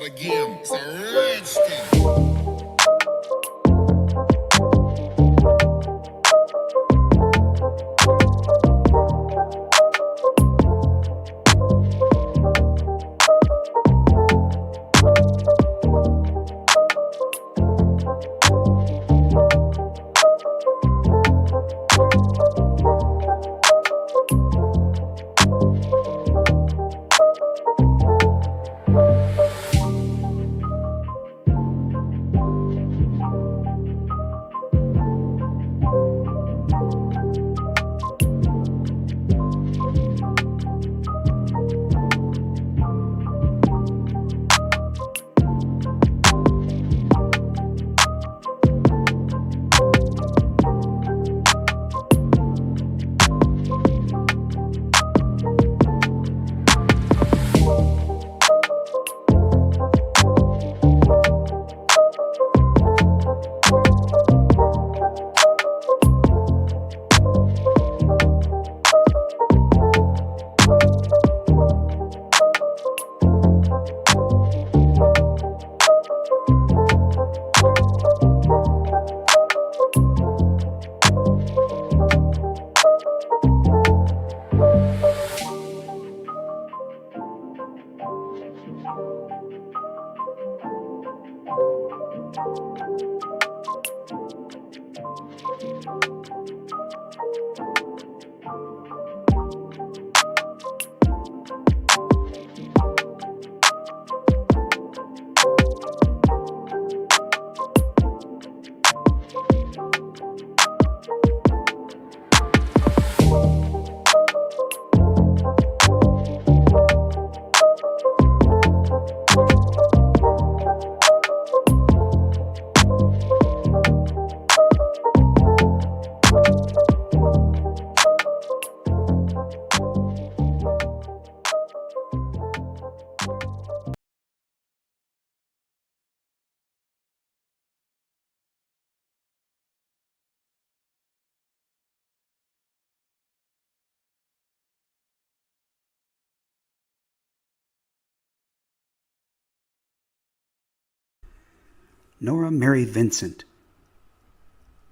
start again. It's a rich thing. Norah Mary Vincent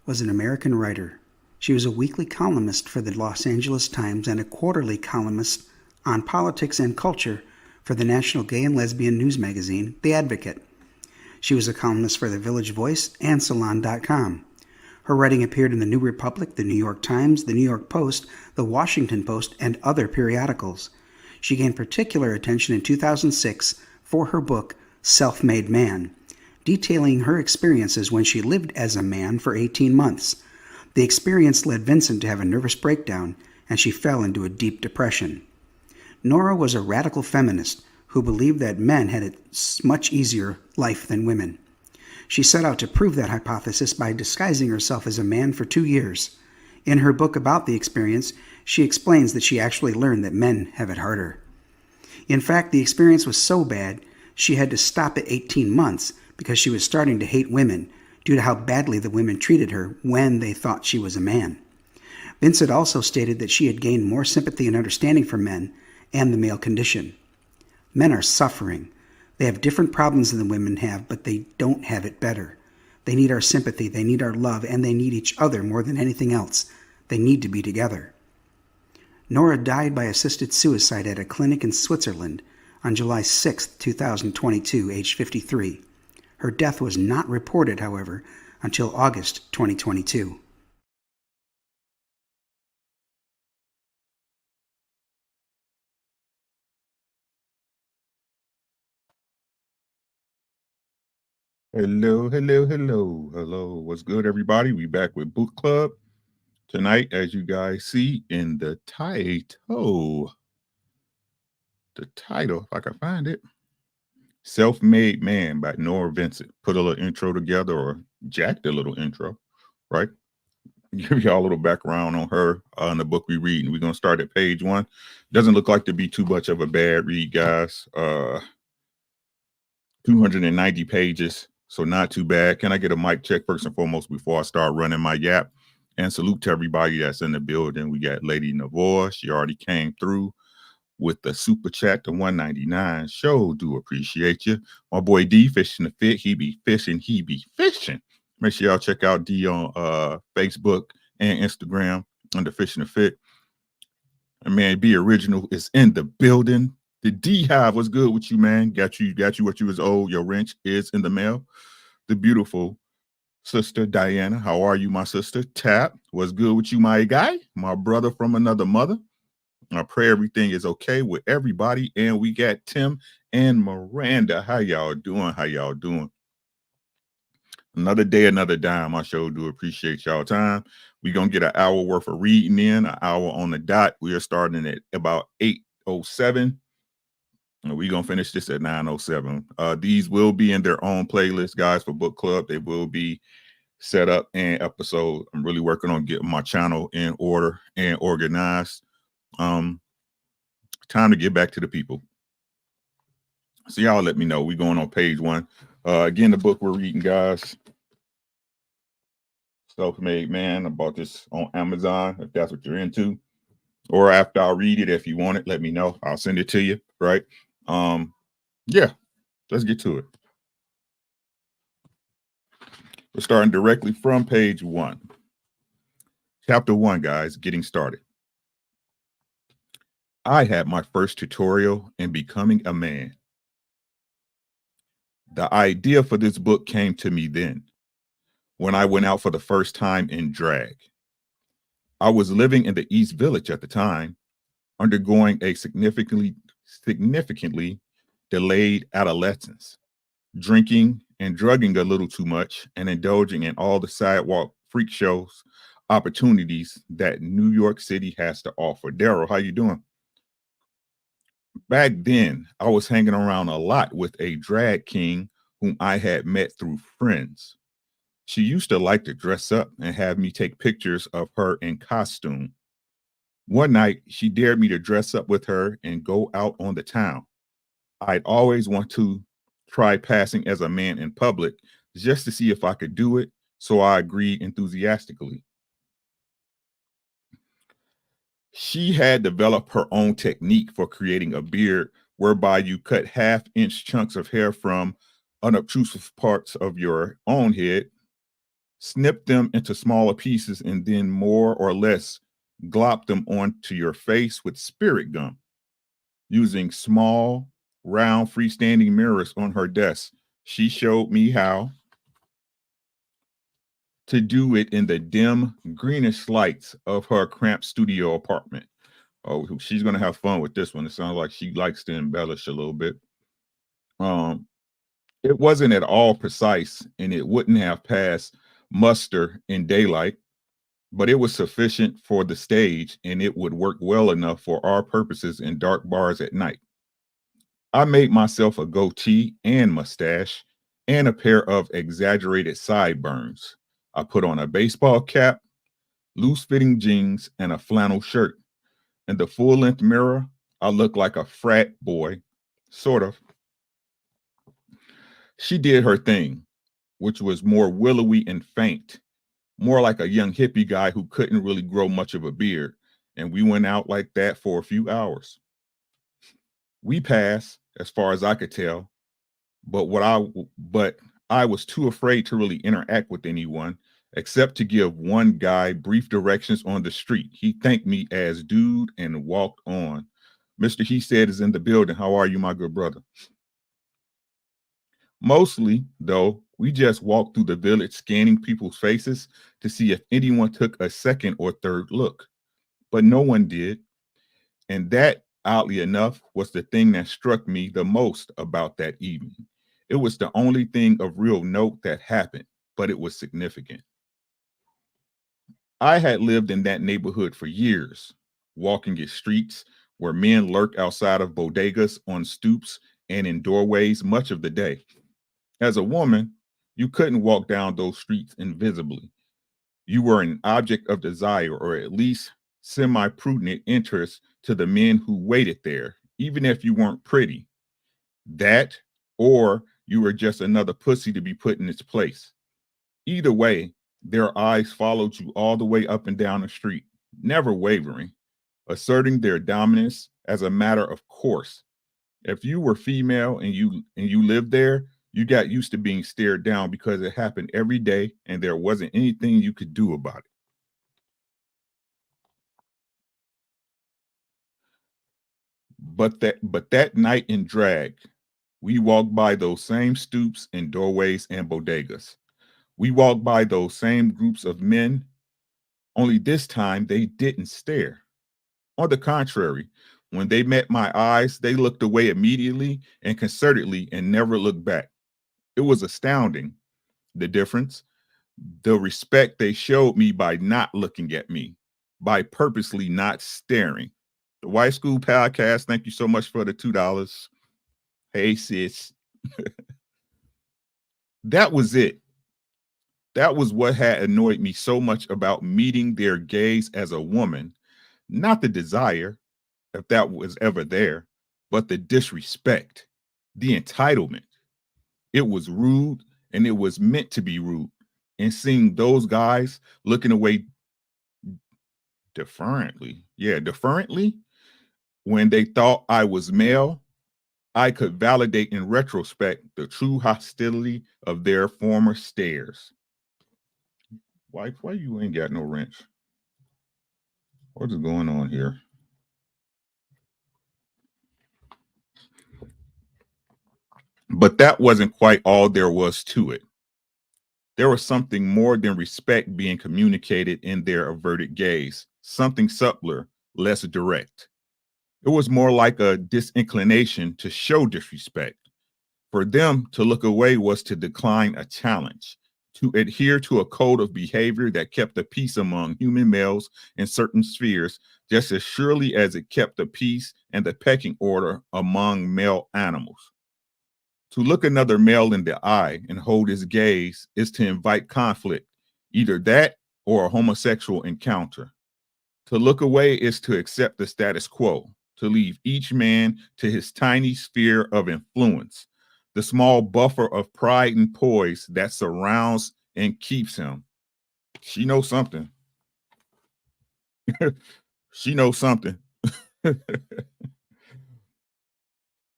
was an American writer. She was a weekly columnist for the Los Angeles Times and a quarterly columnist on politics and culture for the national gay and lesbian news magazine, The Advocate. She was a columnist for The Village Voice and Salon.com. Her writing appeared in The New Republic, The New York Times, The New York Post, The Washington Post, and other periodicals. She gained particular attention in 2006 for her book, Self-Made Man, detailing her experiences when she lived as a man for 18 months. The experience led Vincent to have a nervous breakdown, and she fell into a deep depression. Norah was a radical feminist who believed that men had a much easier life than women. She set out to prove that hypothesis by disguising herself as a man for 2 years. In her book about the experience, she explains that she actually learned that men have it harder. In fact, the experience was so bad, she had to stop at 18 months because she was starting to hate women due to how badly the women treated her when they thought she was a man. Vincent also stated that she had gained more sympathy and understanding for men and the male condition. Men are suffering. They have different problems than women have, but they don't have it better. They need our sympathy, they need our love, and they need each other more than anything else. They need to be together. Norah died by assisted suicide at a clinic in Switzerland on July 6, 2022, aged 53. Her death was not reported, however, until August 2022. Hello. What's good, everybody? We back with Book Club tonight, as you guys see in the title. The title, if I can find it, Self-Made Man by Norah Vincent. Put a little intro together, or jacked a little intro, right? Give y'all a little background on her on the book we read. And we're going to start at page 1. Doesn't look like to be too much of a bad read, guys. 290 pages. So not too bad. Can I get a mic check first and foremost before I start running my yap? And salute to everybody that's in the building. We got Lady Navor. She already came through. with the super chat to 199. Show do appreciate you. My boy D fishing the fit. He be fishing. He be fishing. Make sure y'all check out D on Facebook and Instagram under Fishing the Fit. And man, Be Original is in the building. The D Hive, what's good with you, man? Got you what you was owed. Your wrench is in the mail. The beautiful sister Diana, how are you, my sister? Tap, what's good with you, my guy? My brother from another mother. I pray everything is okay with everybody. And we got Tim and Miranda. How y'all doing? How y'all doing? Another day, another dime. I sure do appreciate y'all time. We're going to get an hour worth of reading in, an hour on the dot. We are starting at about 8:07. And we're going to finish this at 9:07. These will be in their own playlist, guys, for book club. They will be set up and episode. I'm really working on getting my channel in order and organized. Time to get back to the people. So y'all let me know. We're going on page 1. Again, the book we're reading, guys. Self-Made Man. I bought this on Amazon, if that's what you're into. Or after I read it, if you want it, let me know. I'll send it to you, right? Yeah, let's get to it. We're starting directly from page 1. Chapter 1, guys, getting started. I had my first tutorial in becoming a man. The idea for this book came to me then, when I went out for the first time in drag. I was living in the East Village at the time, undergoing a significantly delayed adolescence, drinking and drugging a little too much, and indulging in all the sidewalk freak shows opportunities that New York City has to offer. Daryl, how you doing? Back then, I was hanging around a lot with a drag king whom I had met through friends. She used to like to dress up and have me take pictures of her in costume. One night, she dared me to dress up with her and go out on the town. I'd always want to try passing as a man in public just to see if I could do it, so I agreed enthusiastically. She had developed her own technique for creating a beard whereby you cut half-inch chunks of hair from unobtrusive parts of your own head, snip them into smaller pieces, and then more or less glop them onto your face with spirit gum. Using small, round, freestanding mirrors on her desk, she showed me how to do it in the dim, greenish lights of her cramped studio apartment. Oh, she's going to have fun with this one. It sounds like she likes to embellish a little bit. It wasn't at all precise, and it wouldn't have passed muster in daylight, but it was sufficient for the stage, and it would work well enough for our purposes in dark bars at night. I made myself a goatee and mustache and a pair of exaggerated sideburns. I put on a baseball cap, loose-fitting jeans, and a flannel shirt. In the full-length mirror, I looked like a frat boy, sort of. She did her thing, which was more willowy and faint, more like a young hippie guy who couldn't really grow much of a beard, and we went out like that for a few hours. We passed, as far as I could tell, but I was too afraid to really interact with anyone, except to give one guy brief directions on the street. He thanked me as dude and walked on. Mr. He said is in the building. How are you, my good brother? Mostly, though, we just walked through the village scanning people's faces to see if anyone took a second or third look. But no one did. And that, oddly enough, was the thing that struck me the most about that evening. It was the only thing of real note that happened, but it was significant. I had lived in that neighborhood for years, walking its streets where men lurk outside of bodegas, on stoops, and in doorways much of the day. As a woman, you couldn't walk down those streets invisibly. You were an object of desire, or at least semi-prudent interest to the men who waited there, even if you weren't pretty. That, or you were just another pussy to be put in its place. Either way, their eyes followed you all the way up and down the street, never wavering. asserting their dominance as a matter of course. If you were female and you lived there, you got used to being stared down because it happened every day and there wasn't anything you could do about it. But that night in drag, we walked by those same stoops and doorways and bodegas. We walked by those same groups of men, only this time they didn't stare. On the contrary, when they met my eyes, they looked away immediately and concertedly and never looked back. It was astounding, the difference, the respect they showed me by not looking at me, by purposely not staring. The White School Podcast, thank you so much for the $2. Hey, sis. That was it. That was what had annoyed me so much about meeting their gaze as a woman. Not the desire, if that was ever there, but the disrespect, the entitlement. It was rude and it was meant to be rude. And seeing those guys looking away deferently, when they thought I was male, I could validate in retrospect the true hostility of their former stares. Wife, why you ain't got no wrench? What is going on here? But that wasn't quite all there was to it. There was something more than respect being communicated in their averted gaze, something subtler, less direct. It was more like a disinclination to show disrespect. For them to look away was to decline a challenge, to adhere to a code of behavior that kept the peace among human males in certain spheres, just as surely as it kept the peace and the pecking order among male animals. To look another male in the eye and hold his gaze is to invite conflict, either that or a homosexual encounter. To look away is to accept the status quo, to leave each man to his tiny sphere of influence, the small buffer of pride and poise that surrounds and keeps him. She knows something. She knows something.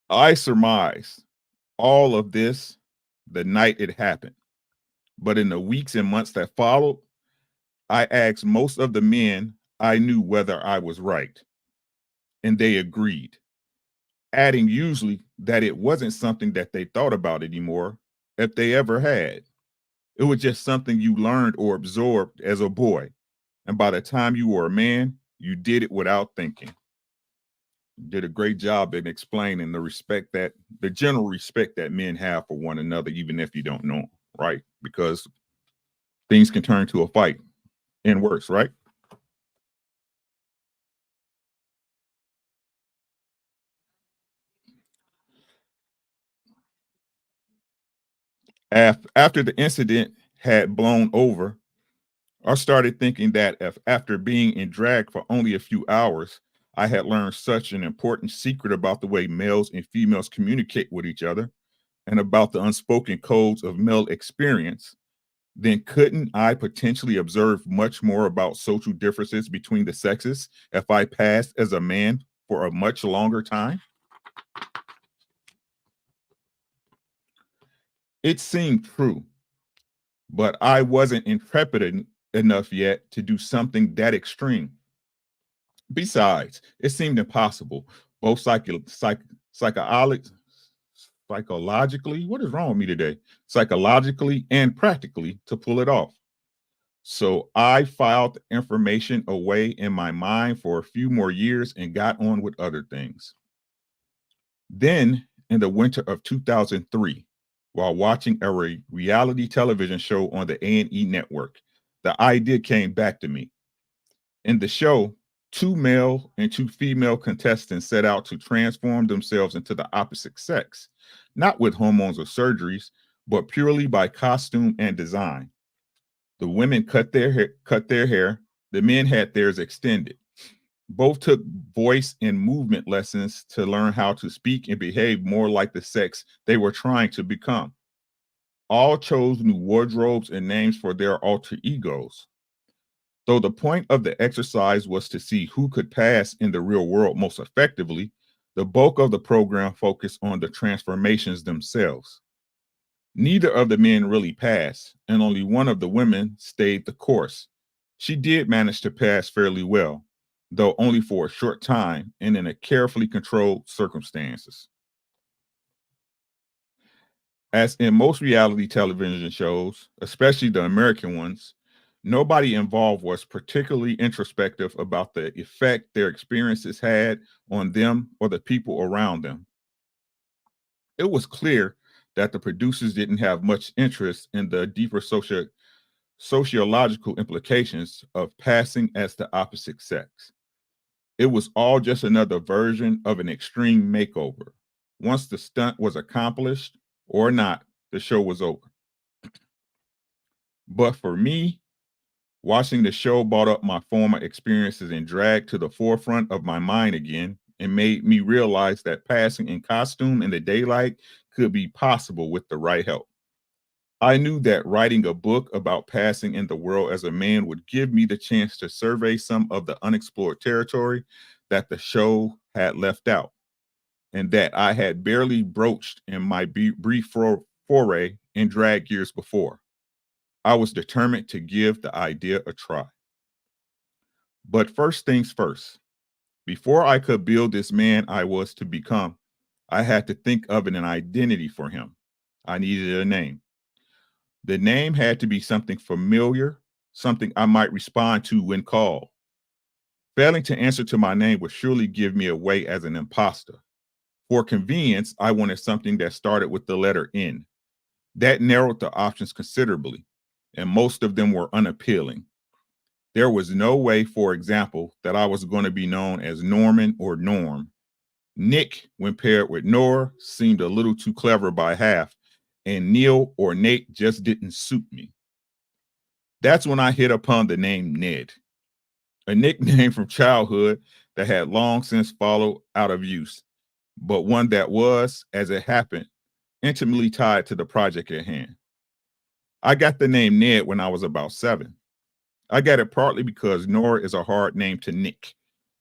I surmise all of this the night it happened. But in the weeks and months that followed, I asked most of the men I knew whether I was right, and they agreed, adding usually that it wasn't something that they thought about anymore, if they ever had. It was just something you learned or absorbed as a boy. And by the time you were a man, you did it without thinking. Did a great job in explaining the general respect that men have for one another, even if you don't know them, right? Because things can turn to a fight and worse, right? After the incident had blown over, I started thinking that if after being in drag for only a few hours, I had learned such an important secret about the way males and females communicate with each other and about the unspoken codes of male experience, then couldn't I potentially observe much more about social differences between the sexes if I passed as a man for a much longer time? It seemed true, but I wasn't intrepid enough yet to do something that extreme. Besides, it seemed impossible, both psychology, psychologically, what is wrong with me today? Psychologically and practically to pull it off. So I filed the information away in my mind for a few more years and got on with other things. Then, in the winter of 2003, while watching a reality television show on the A&E network, the idea came back to me. In the show, two male and two female contestants set out to transform themselves into the opposite sex, not with hormones or surgeries, but purely by costume and design. The women cut their hair, the men had theirs extended. Both took voice and movement lessons to learn how to speak and behave more like the sex they were trying to become. All chose new wardrobes and names for their alter egos. Though the point of the exercise was to see who could pass in the real world most effectively, the bulk of the program focused on the transformations themselves. Neither of the men really passed, and only one of the women stayed the course. She did manage to pass fairly well, though only for a short time and in a carefully controlled circumstances. As in most reality television shows, especially the American ones, nobody involved was particularly introspective about the effect their experiences had on them or the people around them. It was clear that the producers didn't have much interest in the deeper sociological implications of passing as the opposite sex. It was all just another version of an extreme makeover. Once the stunt was accomplished or not, the show was over. But for me, watching the show brought up my former experiences in drag to the forefront of my mind again and made me realize that passing in costume in the daylight could be possible with the right help. I knew that writing a book about passing in the world as a man would give me the chance to survey some of the unexplored territory that the show had left out and that I had barely broached in my brief foray in drag years before. I was determined to give the idea a try. But first things first, before I could build this man I was to become, I had to think of an identity for him. I needed a name. The name had to be something familiar, something I might respond to when called. Failing to answer to my name would surely give me away as an imposter. For convenience, I wanted something that started with the letter N. That narrowed the options considerably, and most of them were unappealing. There was no way, for example, that I was going to be known as Norman or Norm. Nick, when paired with Norah, seemed a little too clever by half, and Neil or Nate just didn't suit me. That's when I hit upon the name Ned, a nickname from childhood that had long since followed out of use, but one that was, as it happened, intimately tied to the project at hand. I got the name Ned when I was about 7. I got it partly because Norah is a hard name to nick,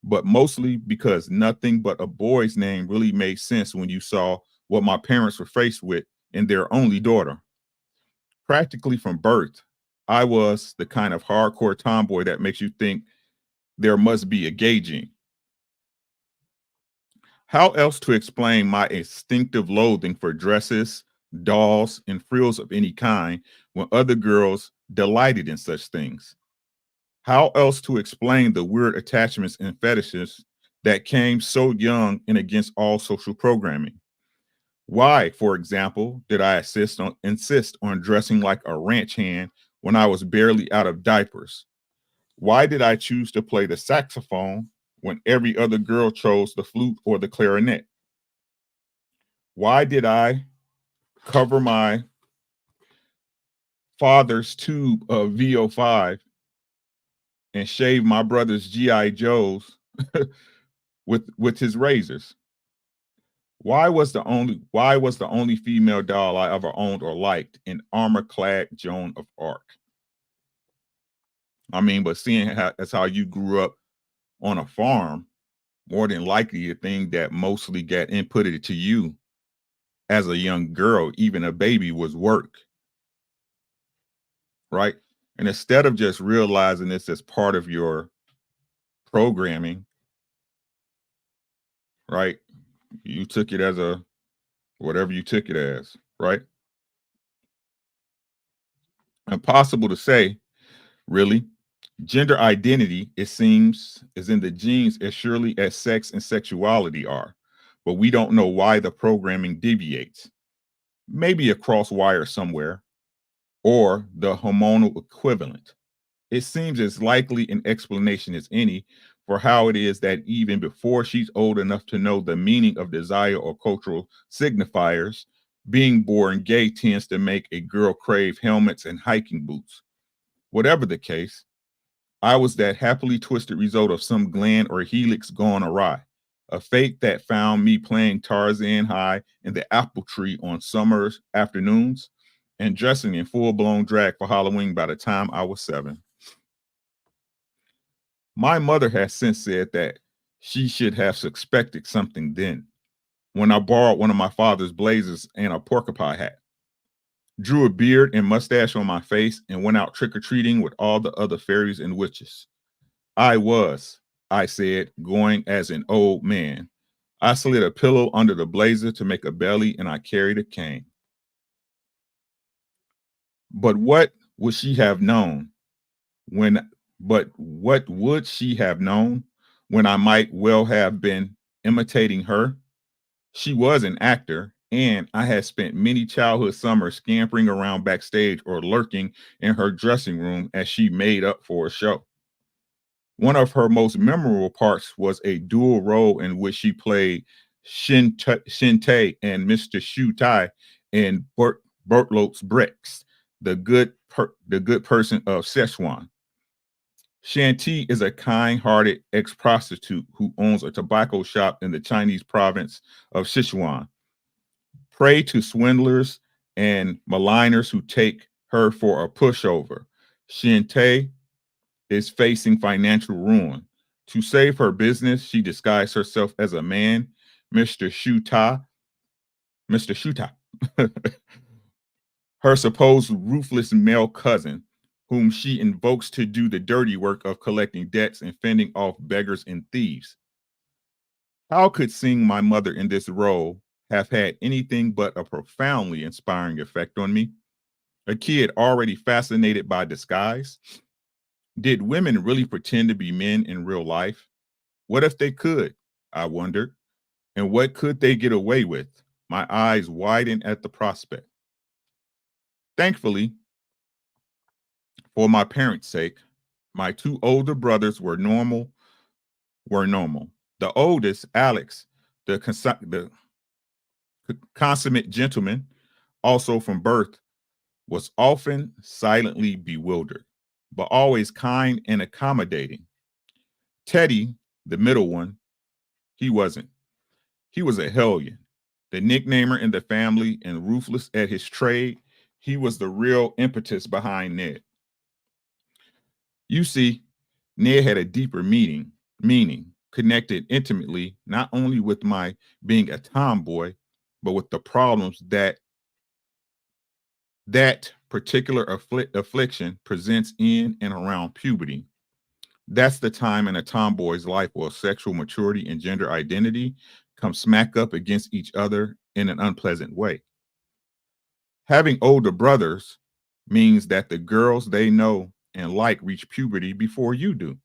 but mostly because nothing but a boy's name really made sense when you saw what my parents were faced with in their only daughter. Practically from birth, I was the kind of hardcore tomboy that makes you think there must be a gay gene. How else to explain my instinctive loathing for dresses, dolls, and frills of any kind when other girls delighted in such things? How else to explain the weird attachments and fetishes that came so young and against all social programming? Why, for example, did I insist on dressing like a ranch hand when I was barely out of diapers? Why did I choose to play the saxophone when every other girl chose the flute or the clarinet? Why did I cover my father's tube of VO5 and shave my brother's GI Joes with his razors? Why was the only female doll I ever owned or liked an armor-clad Joan of Arc? I mean, but seeing how that's how you grew up on a farm, more than likely the thing that mostly got inputted to you as a young girl, even a baby, was work, right? And instead of just realizing this as part of your programming, right? You took it as a whatever you took it as, right? Impossible to say, really. Gender identity, it seems, is in the genes as surely as sex and sexuality are, but we don't know why the programming deviates. Maybe a cross wire somewhere, or the hormonal equivalent. It seems as likely an explanation as any for how it is that even before she's old enough to know the meaning of desire or cultural signifiers, being born gay tends to make a girl crave helmets and hiking boots. Whatever the case, I was that happily twisted result of some gland or helix gone awry, a fate that found me playing Tarzan high in the apple tree on summer afternoons and dressing in full blown drag for Halloween by the time I was 7. My mother has since said that she should have suspected something then, when I borrowed one of my father's blazers and a porcupine hat, drew a beard and mustache on my face, and went out trick or treating with all the other fairies and witches. I said, going as an old man. I slid a pillow under the blazer to make a belly, and I carried a cane. But what would she have known when but what would she have known when I might well have been imitating her? She was an actor, and I had spent many childhood summers scampering around backstage or lurking in her dressing room as she made up for a show. One of her most memorable parts was a dual role in which she played Shinte and Mr. Shutai in Bertolt's Brecht, the good person of Szechuan. Shanti is a kind-hearted ex-prostitute who owns a tobacco shop in the Chinese province of Sichuan, prey to swindlers and maligners who take her for a pushover. Shanti is facing financial ruin. To save her business, she disguised herself as a man, Mr. Shuta, Mr. Shuta, her supposed ruthless male cousin, whom she invokes to do the dirty work of collecting debts and fending off beggars and thieves. How could seeing my mother in this role have had anything but a profoundly inspiring effect on me? A kid already fascinated by disguise? Did women really pretend to be men in real life? What if they could? I wondered. And what could they get away with? My eyes widened at the prospect. Thankfully, for my parents' sake, my two older brothers were normal. The oldest, Alex, the consummate gentleman, also from birth, was often silently bewildered, but always kind and accommodating. Teddy, the middle one, he wasn't. He was a hellion, the nicknamer in the family and ruthless at his trade. He was the real impetus behind Ned. You see, Ned had a deeper meaning, connected intimately not only with my being a tomboy, but with the problems that particular affliction presents in and around puberty. That's the time in a tomboy's life where sexual maturity and gender identity come smack up against each other in an unpleasant way. Having older brothers means that the girls they know and like reach puberty before you do.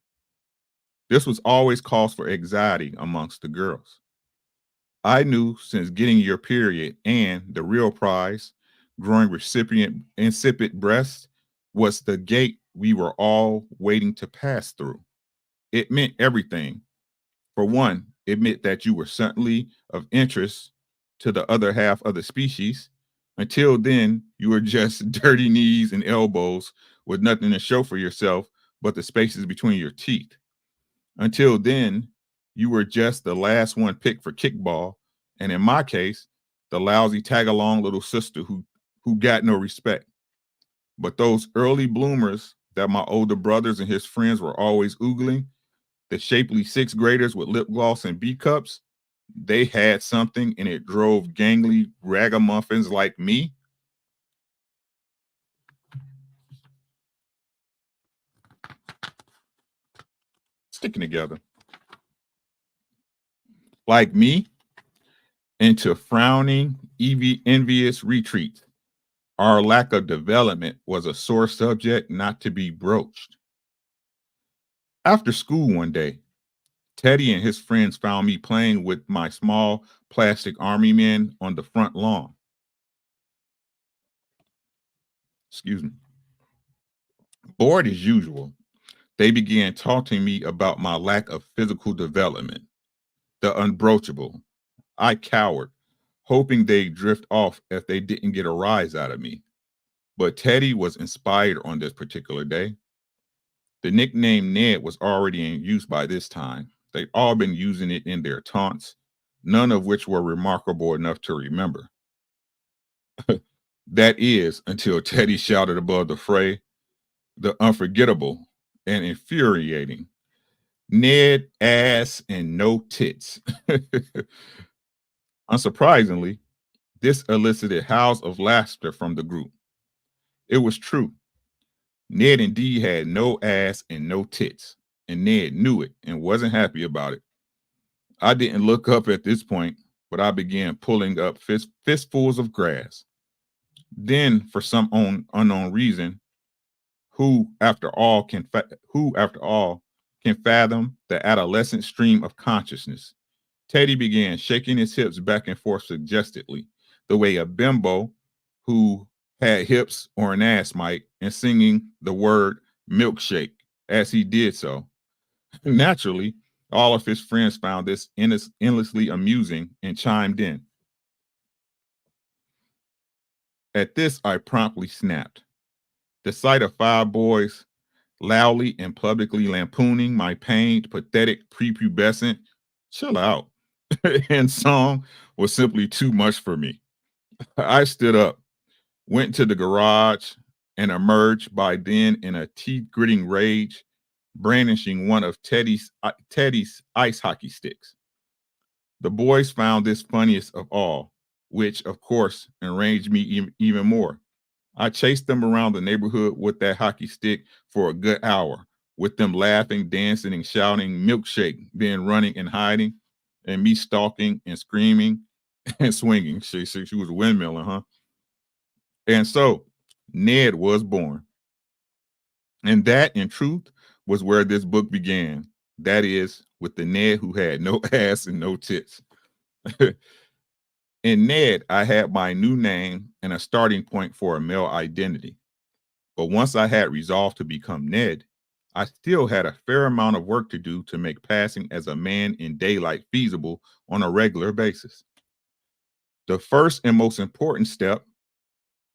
This was always cause for anxiety amongst the girls. I knew since getting your period and the real prize, growing recipient insipid breasts, was the gate we were all waiting to pass through. It meant everything. For one, it meant that you were certainly of interest to the other half of the species. Until then, you were just dirty knees and elbows with nothing to show for yourself but the spaces between your teeth. Until then, you were just the last one picked for kickball, and in my case, the lousy tag-along little sister who got no respect. But those early bloomers that my older brothers and his friends were always oogling, the shapely sixth graders with lip gloss and B cups, they had something, and it drove gangly ragamuffins like me sticking together, like me, into frowning, envious retreats. Our lack of development was a sore subject not to be broached. After school one day, Teddy and his friends found me playing with my small plastic army men on the front lawn. Excuse me. Bored as usual, they began taunting me about my lack of physical development, the unbroachable. I cowered, hoping they'd drift off if they didn't get a rise out of me. But Teddy was inspired on this particular day. The nickname Ned was already in use by this time. They'd all been using it in their taunts, none of which were remarkable enough to remember. That is, until Teddy shouted above the fray, the unforgettable and infuriating. Ned, ass, and no tits. Unsurprisingly, this elicited howls of laughter from the group. It was true. Ned indeed had no ass and no tits, and Ned knew it and wasn't happy about it. I didn't look up at this point, but I began pulling up fistfuls of grass. Then, for some unknown reason, who after all can fathom the adolescent stream of consciousness? Teddy began shaking his hips back and forth suggestively, the way a bimbo who had hips or an ass might, and singing the word milkshake as he did so. Naturally, all of his friends found this endlessly amusing and chimed in. At this, I promptly snapped. The sight of 5 boys loudly and publicly lampooning my pained, pathetic, prepubescent, chill out, and song was simply too much for me. I stood up, went to the garage, and emerged by then in a teeth-gritting rage, brandishing one of Teddy's ice hockey sticks. The boys found this funniest of all, which, of course, enraged me even more. I chased them around the neighborhood with that hockey stick for a good hour, with them laughing, dancing, and shouting milkshake, then running and hiding, and me stalking and screaming and swinging. She was windmilling, huh? And so Ned was born. And that, in truth, was where this book began. That is, with the Ned who had no ass and no tits. In Ned, I had my new name and a starting point for a male identity. But once I had resolved to become Ned, I still had a fair amount of work to do to make passing as a man in daylight feasible on a regular basis. The first and most important step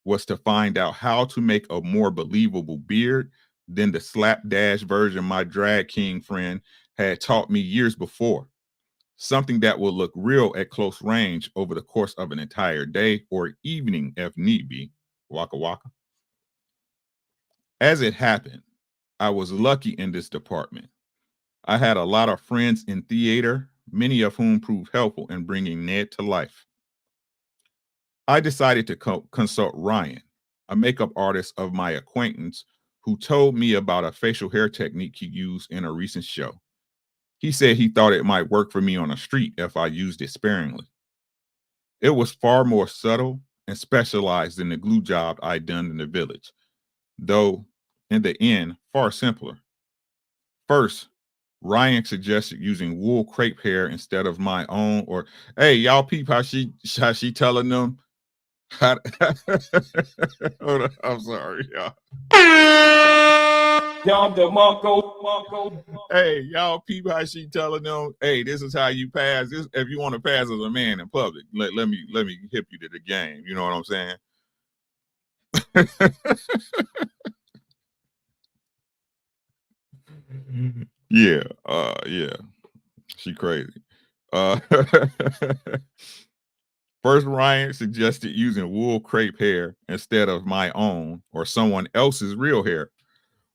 was to find out how to make a more believable beard than the slapdash version my drag king friend had taught me years before. Something that will look real at close range over the course of an entire day or evening if need be. Waka waka. As it happened, I was lucky in this department. I had a lot of friends in theater, many of whom proved helpful in bringing Ned to life. I decided to consult Ryan, a makeup artist of my acquaintance, who told me about a facial hair technique he used in a recent show. He said he thought it might work for me on the street if I used it sparingly. It was far more subtle and specialized than the glue job I'd done in the village, though in the end, far simpler. First, Ryan suggested using wool crepe hair instead of my own, or hey, y'all peep how she telling them how hold on, I'm sorry, y'all. Hey, y'all peep how she telling them, hey, this is how you pass this if you want to pass as a man in public. Let me hip you to the game. You know what I'm saying? Yeah, yeah. She crazy. Uh First, Ryan suggested using wool crepe hair instead of my own or someone else's real hair.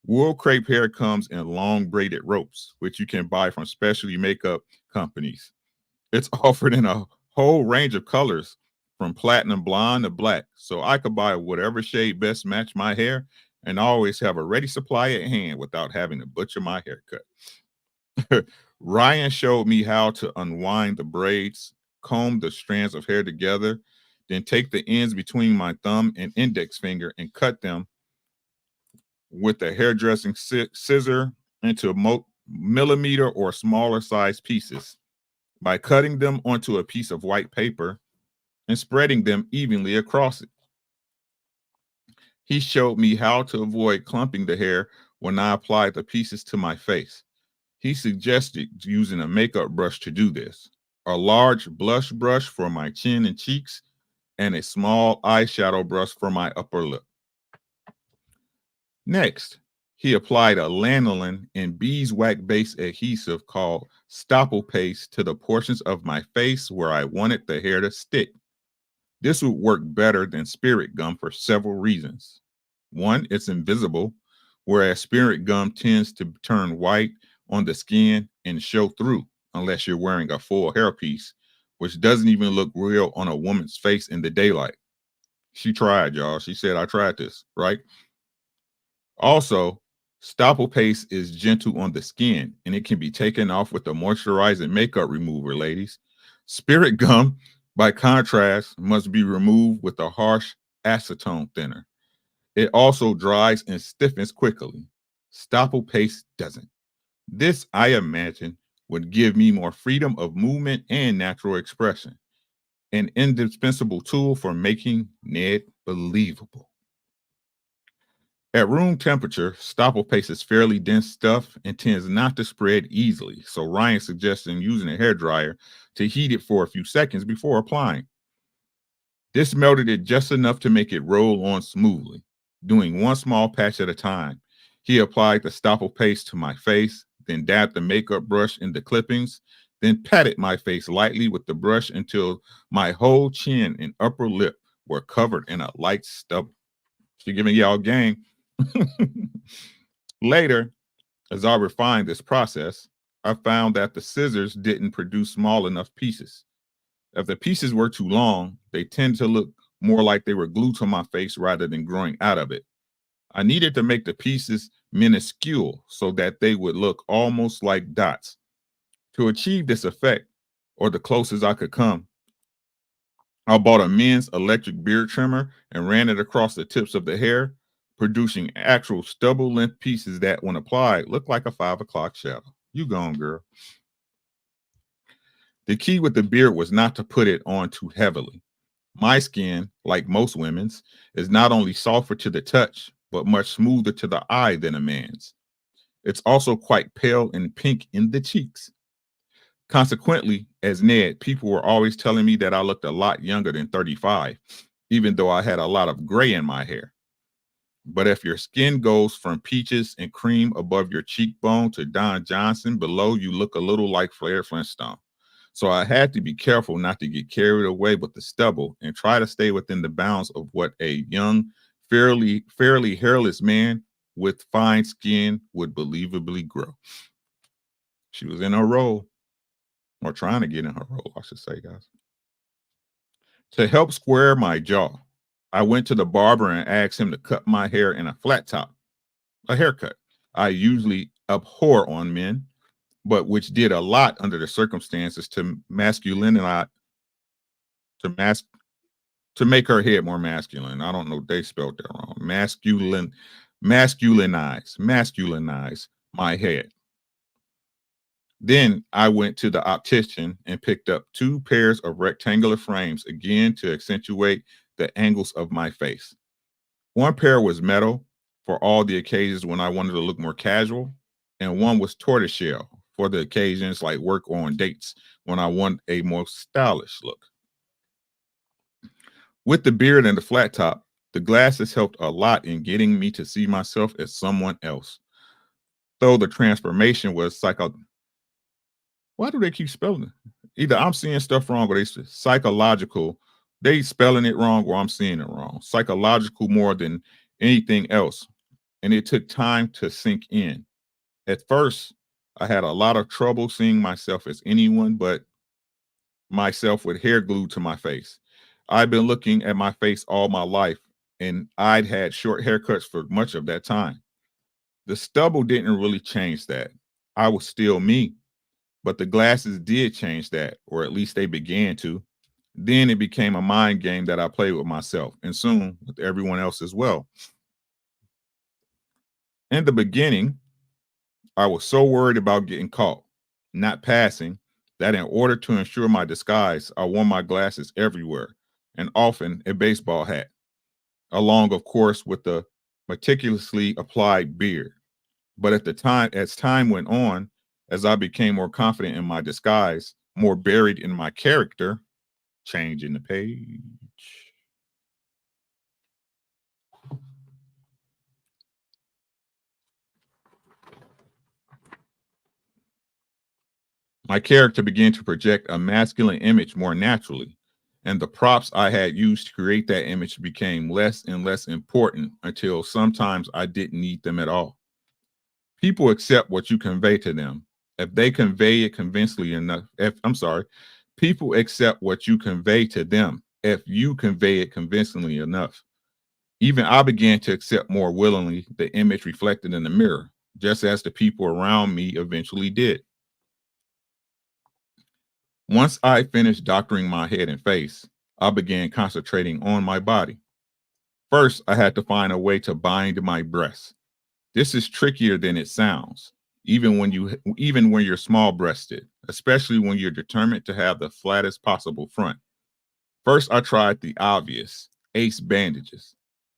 Wool crepe hair comes in long braided ropes, which you can buy from specialty makeup companies. It's offered in a whole range of colors, from platinum blonde to black, so I could buy whatever shade best match my hair and always have a ready supply at hand without having to butcher my haircut. Ryan showed me how to unwind the braids, comb the strands of hair together, then take the ends between my thumb and index finger and cut them with a hairdressing scissor into millimeter or smaller size pieces. By cutting them onto a piece of white paper and spreading them evenly across it. He showed me how to avoid clumping the hair when I applied the pieces to my face. He suggested using a makeup brush to do this, a large blush brush for my chin and cheeks, and a small eyeshadow brush for my upper lip. Next, he applied a lanolin and beeswax-based adhesive called stopple paste to the portions of my face where I wanted the hair to stick. This would work better than spirit gum for several reasons. One, it's invisible, whereas spirit gum tends to turn white on the skin and show through unless you're wearing a full hairpiece, which doesn't even look real on a woman's face in the daylight. She tried, y'all. She said, I tried this, right? Also, stopple paste is gentle on the skin and it can be taken off with a moisturizing makeup remover, ladies. Spirit gum, by contrast, must be removed with a harsh acetone thinner. It also dries and stiffens quickly. Stopple paste doesn't. This, I imagine, would give me more freedom of movement and natural expression, an indispensable tool for making Ned believable. At room temperature, stopple paste is fairly dense stuff and tends not to spread easily, so Ryan suggests using a hairdryer to heat it for a few seconds before applying. This melted it just enough to make it roll on smoothly, doing one small patch at a time. He applied the stopple paste to my face, then dabbed the makeup brush in the clippings, then patted my face lightly with the brush until my whole chin and upper lip were covered in a light stubble. She giving y'all game. Later, as I refined this process, I found that the scissors didn't produce small enough pieces. If the pieces were too long, they tend to look more like they were glued to my face rather than growing out of it. I needed to make the pieces minuscule so that they would look almost like dots. To achieve this effect, or the closest I could come, I bought a men's electric beard trimmer and ran it across the tips of the hair, producing actual stubble length pieces that, when applied, look like a 5 o'clock shadow. You gone, girl. The key with the beard was not to put it on too heavily. My skin, like most women's, is not only softer to the touch, but much smoother to the eye than a man's. It's also quite pale and pink in the cheeks. Consequently, as Ned, people were always telling me that I looked a lot younger than 35, even though I had a lot of gray in my hair. But if your skin goes from peaches and cream above your cheekbone to Don Johnson below, you look a little like Flair Flintstone. So I had to be careful not to get carried away with the stubble and try to stay within the bounds of what a young, fairly hairless man with fine skin would believably grow. She was in her role, or trying to get in her role, I should say, guys. To help square my jaw, I went to the barber and asked him to cut my hair in a flat top, a haircut I usually abhor on men, but which did a lot under the circumstances to masculinize, to make her head more masculine. I don't know, they spelled that wrong. Masculinize my head. Then I went to the optician and picked up 2 pairs of rectangular frames, again to accentuate the angles of my face. One pair was metal for all the occasions when I wanted to look more casual, and one was tortoiseshell for the occasions like work or on dates when I want a more stylish look. With the beard and the flat top, the glasses helped a lot in getting me to see myself as someone else. Though the transformation was why do they keep spelling it? Either I'm seeing stuff wrong or they psychological. They spelling it wrong or I'm seeing it wrong. Psychological more than anything else. And it took time to sink in. At first, I had a lot of trouble seeing myself as anyone but myself with hair glued to my face. I've been looking at my face all my life, and I'd had short haircuts for much of that time. The stubble didn't really change that. I was still me, but the glasses did change that, or at least they began to. Then it became a mind game that I played with myself, and soon with everyone else as well. In the beginning, I was so worried about getting caught, not passing, that in order to ensure my disguise, I wore my glasses everywhere, and often a baseball hat, along, of course, with the meticulously applied beard. But as time went on, as I became more confident in my disguise, more buried in my character, changing the page. My character began to project a masculine image more naturally, and the props I had used to create that image became less and less important until sometimes I didn't need them at all. People accept what you convey to them. If they convey it convincingly enough, people accept what you convey to them if you convey it convincingly enough. Even I began to accept more willingly the image reflected in the mirror, just as the people around me eventually did. Once I finished doctoring my head and face, I began concentrating on my body. First, I had to find a way to bind my breasts. This is trickier than it sounds, even when you're small breasted, especially when you're determined to have the flattest possible front. First, I tried the obvious ace bandages.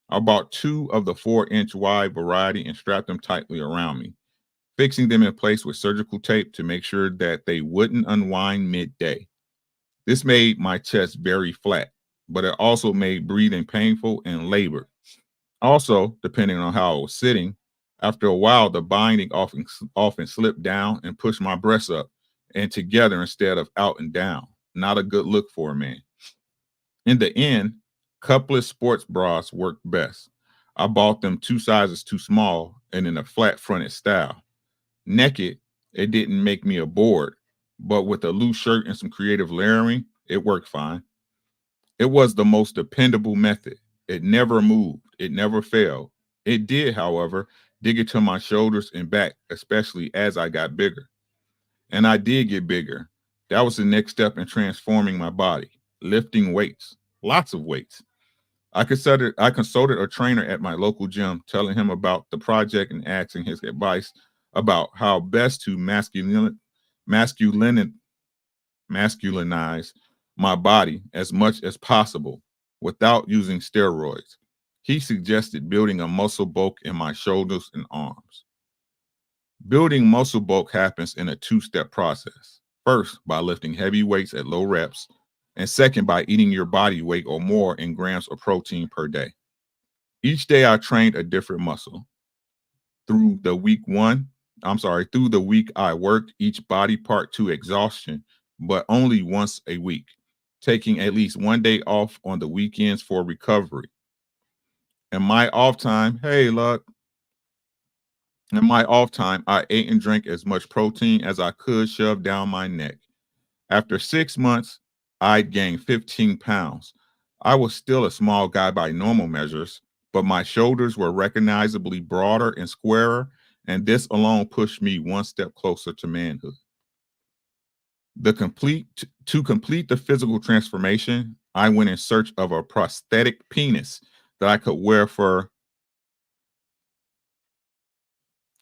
I bought 2 of the 4-inch wide variety and strapped them tightly around me, fixing them in place with surgical tape to make sure that they wouldn't unwind midday. This made my chest very flat, but it also made breathing painful and labored. Also, depending on how I was sitting, after a while, the binding often slipped down and pushed my breasts up and together instead of out and down. Not a good look for a man. In the end, cupless sports bras worked best. I bought them 2 sizes too small and in a flat fronted style. Naked, it didn't make me a board, but with a loose shirt and some creative layering, it worked fine. It was the most dependable method. It never moved, it never failed. It did, however, dig into my shoulders and back, especially as I got bigger. And I did get bigger. That was the next step in transforming my body, lifting weights, lots of weights. I consulted a trainer at my local gym, telling him about the project and asking his advice about how best to masculinize my body as much as possible without using steroids. He suggested building a muscle bulk in my shoulders and arms. Building muscle bulk happens in a 2-step process. First, by lifting heavy weights at low reps, and second, by eating your body weight or more in grams of protein per day. Each day I trained a different muscle. Through the week I worked each body part to exhaustion, but only once a week, taking at least one day off on the weekends for recovery. In my off time, I ate and drank as much protein as I could shove down my neck. After 6 months, I'd gained 15 pounds. I was still a small guy by normal measures, but my shoulders were recognizably broader and squarer, and this alone pushed me one step closer to manhood. To complete the physical transformation, I went in search of a prosthetic penis that I could wear for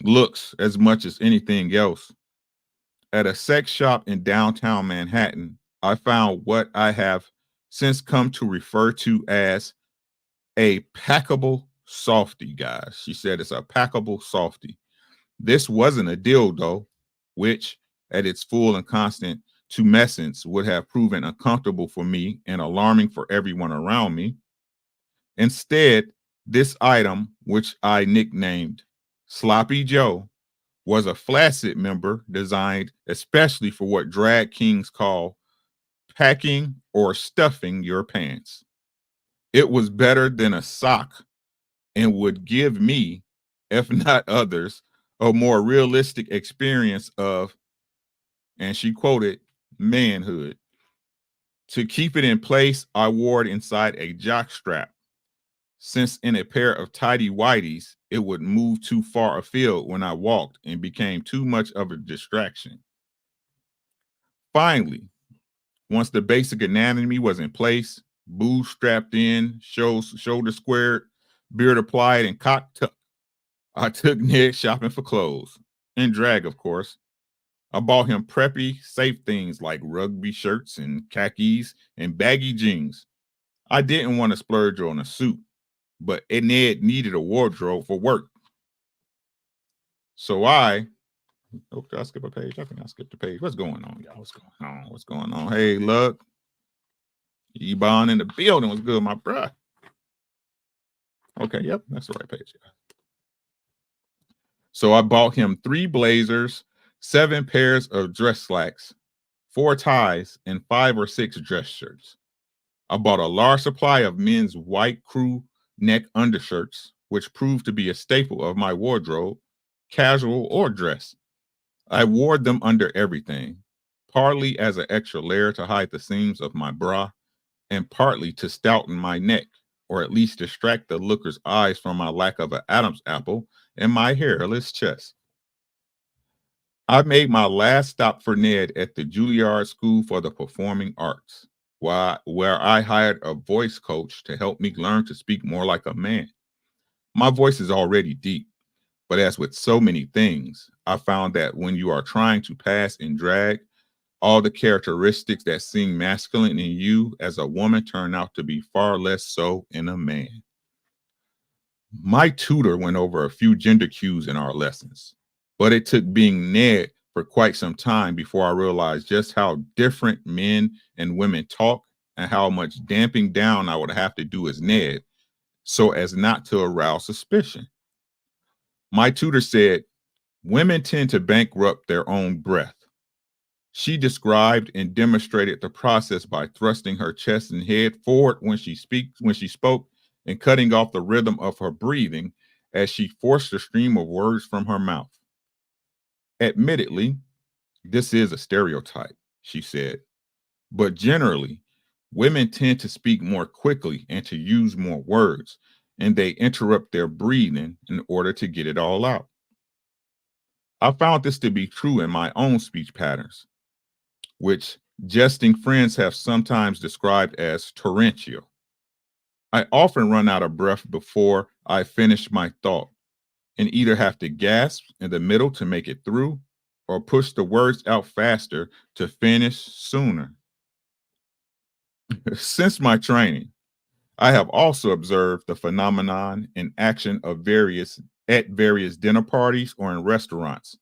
looks as much as anything else. At a sex shop in downtown Manhattan, I found what I have since come to refer to as a packable softie, guys. She said it's a packable softie. This wasn't a dildo, which at its full and constant tumescence would have proven uncomfortable for me and alarming for everyone around me. Instead, this item, which I nicknamed Sloppy Joe, was a flaccid member designed especially for what drag kings call packing or stuffing your pants. It was better than a sock and would give me, if not others, a more realistic experience of, and she quoted, manhood. To keep it in place, I wore it inside a jock strap, since in a pair of tidy whities, it would move too far afield when I walked and became too much of a distraction. Finally, once the basic anatomy was in place, boobs strapped in, shoulder squared, beard applied, and cock tucked, I took Ned shopping for clothes, in drag, of course. I bought him preppy, safe things like rugby shirts and khakis and baggy jeans. I didn't want to splurge on a suit, but Ned needed a wardrobe for work. So did I skip a page? I think I skipped a page. What's going on, y'all? What's going on? Hey, look. E-Bond in the building. Was good, my bruh. Okay, yep, that's the right page. So I bought him 3 blazers, 7 pairs of dress slacks, 4 ties, and 5 or 6 dress shirts. I bought a large supply of men's white crew neck undershirts, which proved to be a staple of my wardrobe. casual or dress. I wore them under everything, partly as an extra layer to hide the seams of my bra, and partly to stouten my neck, or at least distract the looker's eyes from my lack of an Adam's apple and my hairless chest. I made my last stop for Ned at the Juilliard School for the Performing Arts, where I hired a voice coach to help me learn to speak more like a man. My voice is already deep, but as with so many things, I found that when you are trying to pass in drag, all the characteristics that seem masculine in you as a woman turn out to be far less so in a man. My tutor went over a few gender cues in our lessons, but it took being Ned for quite some time before I realized just how different men and women talk and how much damping down I would have to do as Ned so as not to arouse suspicion. My tutor said, women tend to bankrupt their own breath. She described and demonstrated the process by thrusting her chest and head forward when she spoke and cutting off the rhythm of her breathing as she forced a stream of words from her mouth. Admittedly, this is a stereotype, she said, but generally, women tend to speak more quickly and to use more words, and they interrupt their breathing in order to get it all out. I found this to be true in my own speech patterns, which jesting friends have sometimes described as torrential. I often run out of breath before I finish my thought and either have to gasp in the middle to make it through or push the words out faster to finish sooner. Since my training, I have also observed the phenomenon in action of various dinner parties or in restaurants.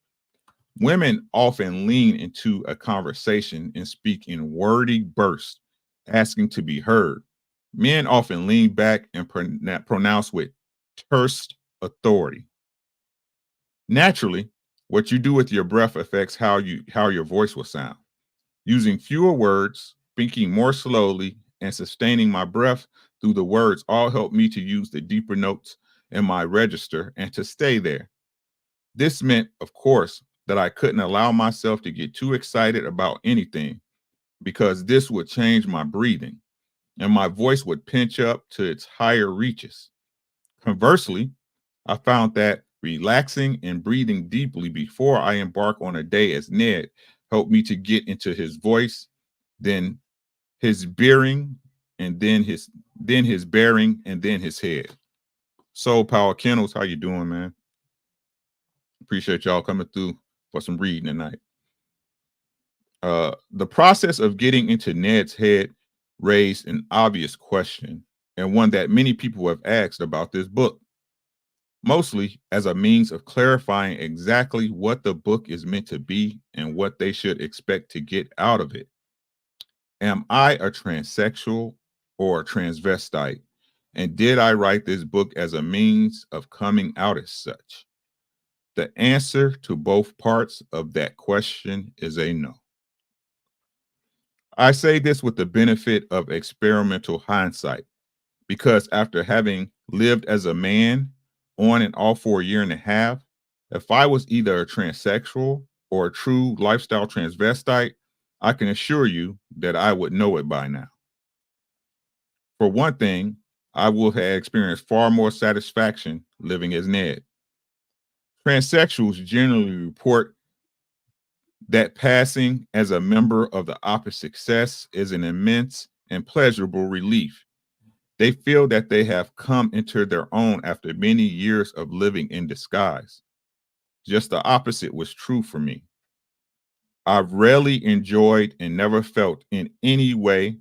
Women often lean into a conversation and speak in wordy bursts, asking to be heard. Men often lean back and pronounce with terse authority. Naturally, what you do with your breath affects how your voice will sound. Using fewer words, speaking more slowly, and sustaining my breath through the words all help me to use the deeper notes in my register and to stay there. This meant, of course, that I couldn't allow myself to get too excited about anything because this would change my breathing and my voice would pinch up to its higher reaches. Conversely, I found that relaxing and breathing deeply before I embark on a day as Ned helped me to get into his voice, then his bearing, and then his bearing, and then his head. Soul Power Kennels, how you doing, man? Appreciate y'all coming through for some reading tonight. The process of getting into Ned's head raised an obvious question and one that many people have asked about this book, mostly as a means of clarifying exactly what the book is meant to be and what they should expect to get out of it. Am I a transsexual or a transvestite? And did I write this book as a means of coming out as such? The answer to both parts of that question is a no. I say this with the benefit of experimental hindsight, because after having lived as a man on and off for a year and a half, if I was either a transsexual or a true lifestyle transvestite, I can assure you that I would know it by now. For one thing, I will have experienced far more satisfaction living as Ned. Transsexuals generally report that passing as a member of the opposite sex is an immense and pleasurable relief. They feel that they have come into their own after many years of living in disguise. Just the opposite was true for me. I've rarely enjoyed and never felt in any way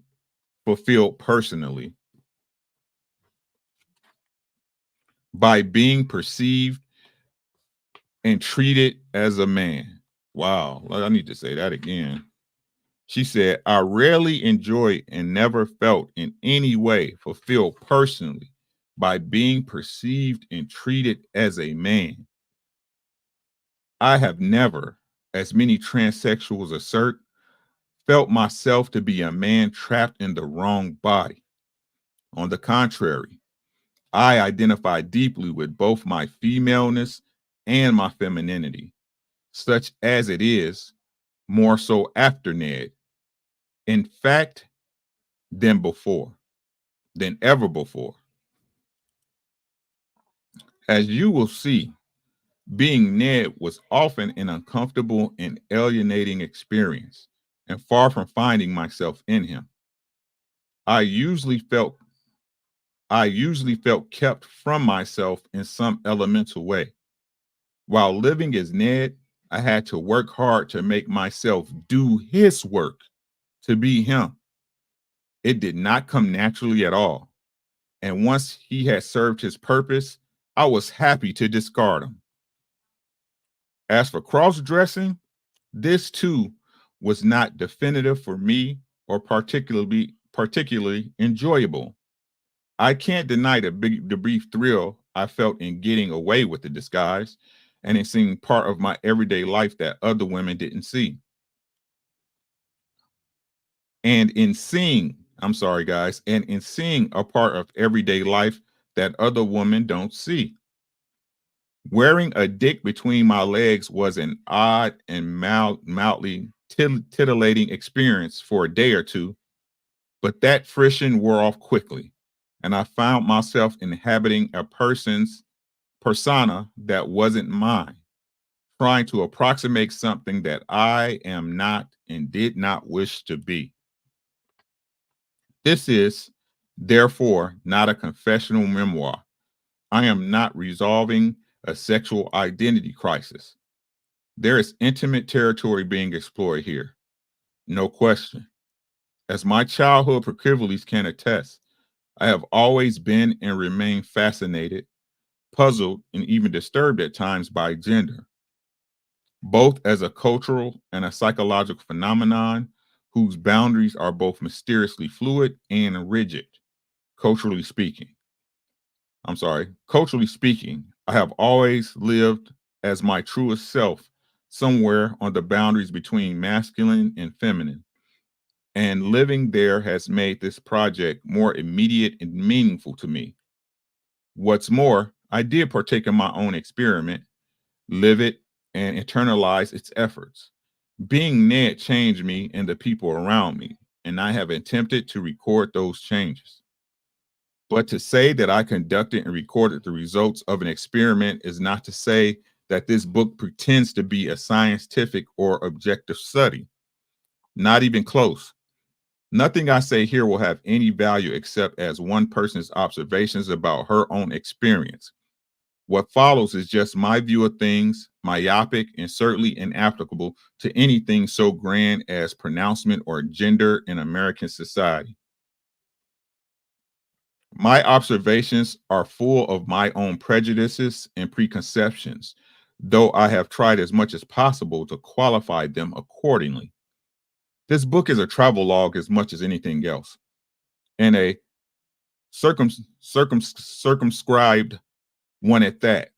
fulfilled personally by being perceived and treated as a man. Wow, I need to say that again. She said, I rarely enjoyed and never felt in any way fulfilled personally by being perceived and treated as a man. I have never, as many transsexuals assert, felt myself to be a man trapped in the wrong body. On the contrary, I identify deeply with both my femaleness and my femininity, such as it is, more so after Ned. In fact, than before, than ever before. As you will see, being Ned was often an uncomfortable and alienating experience, and far from finding myself in him. I usually felt I usually felt kept from myself in some elemental way. While living as Ned, I had to work hard to make myself do his work, to be him. It did not come naturally at all. And once he had served his purpose, I was happy to discard him. As for cross dressing, this too was not definitive for me or particularly enjoyable. I can't deny the brief thrill I felt in getting away with the disguise and in seeing part of my everyday life that other women didn't see. And in seeing, I'm sorry, guys, and in seeing a part of everyday life that other women don't see. Wearing a dick between my legs was an odd and mildly titillating experience for a day or two, but that friction wore off quickly, and I found myself inhabiting a person's persona that wasn't mine, trying to approximate something that I am not and did not wish to be. This is, therefore, not a confessional memoir. I am not resolving a sexual identity crisis. There is intimate territory being explored here, no question. As my childhood proclivities can attest, I have always been and remain fascinated, puzzled, and even disturbed at times by gender, both as a cultural and a psychological phenomenon whose boundaries are both mysteriously fluid and rigid, culturally speaking. Culturally speaking, I have always lived as my truest self somewhere on the boundaries between masculine and feminine. And living there has made this project more immediate and meaningful to me. What's more, I did partake in my own experiment, live it, and internalize its efforts. Being Ned changed me and the people around me, and I have attempted to record those changes. But to say that I conducted and recorded the results of an experiment is not to say that this book pretends to be a scientific or objective study. Not even close. Nothing I say here will have any value except as one person's observations about her own experience. What follows is just my view of things, myopic and certainly inapplicable to anything so grand as pronouncement or gender in American society. My observations are full of my own prejudices and preconceptions, though I have tried as much as possible to qualify them accordingly. This book is a travelogue as much as anything else, and a circumscribed one at that.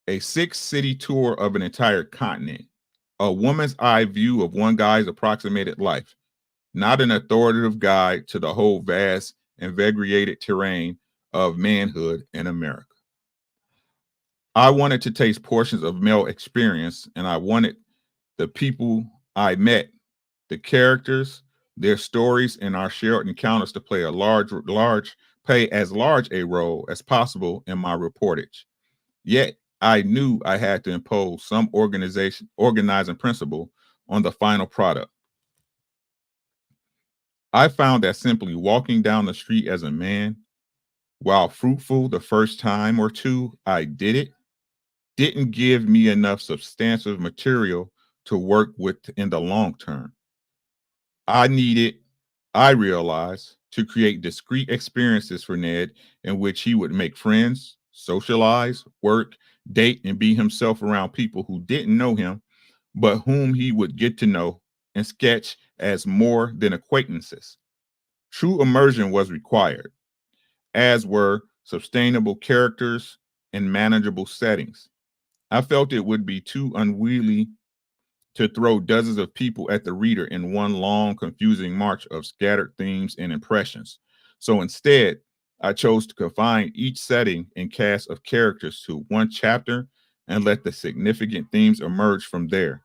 A 6-city tour of an entire continent, a woman's eye view of one guy's approximated life, not an authoritative guide to the whole vast and variegated terrain of manhood in America. I wanted to taste portions of male experience, and I wanted the people I met, the characters, their stories, and our shared encounters to play as large a role as possible in my reportage. Yet I knew I had to impose some organizing principle on the final product. I found that simply walking down the street as a man, while fruitful the first time or two I did it, didn't give me enough substantive material to work with in the long term. I needed, I realized, to create discrete experiences for Ned in which he would make friends, socialize, work, date, and be himself around people who didn't know him, but whom he would get to know and sketch as more than acquaintances. True immersion was required, as were sustainable characters and manageable settings. I felt it would be too unwieldy to throw dozens of people at the reader in one long, confusing march of scattered themes and impressions. So instead, I chose to confine each setting and cast of characters to one chapter and let the significant themes emerge from there.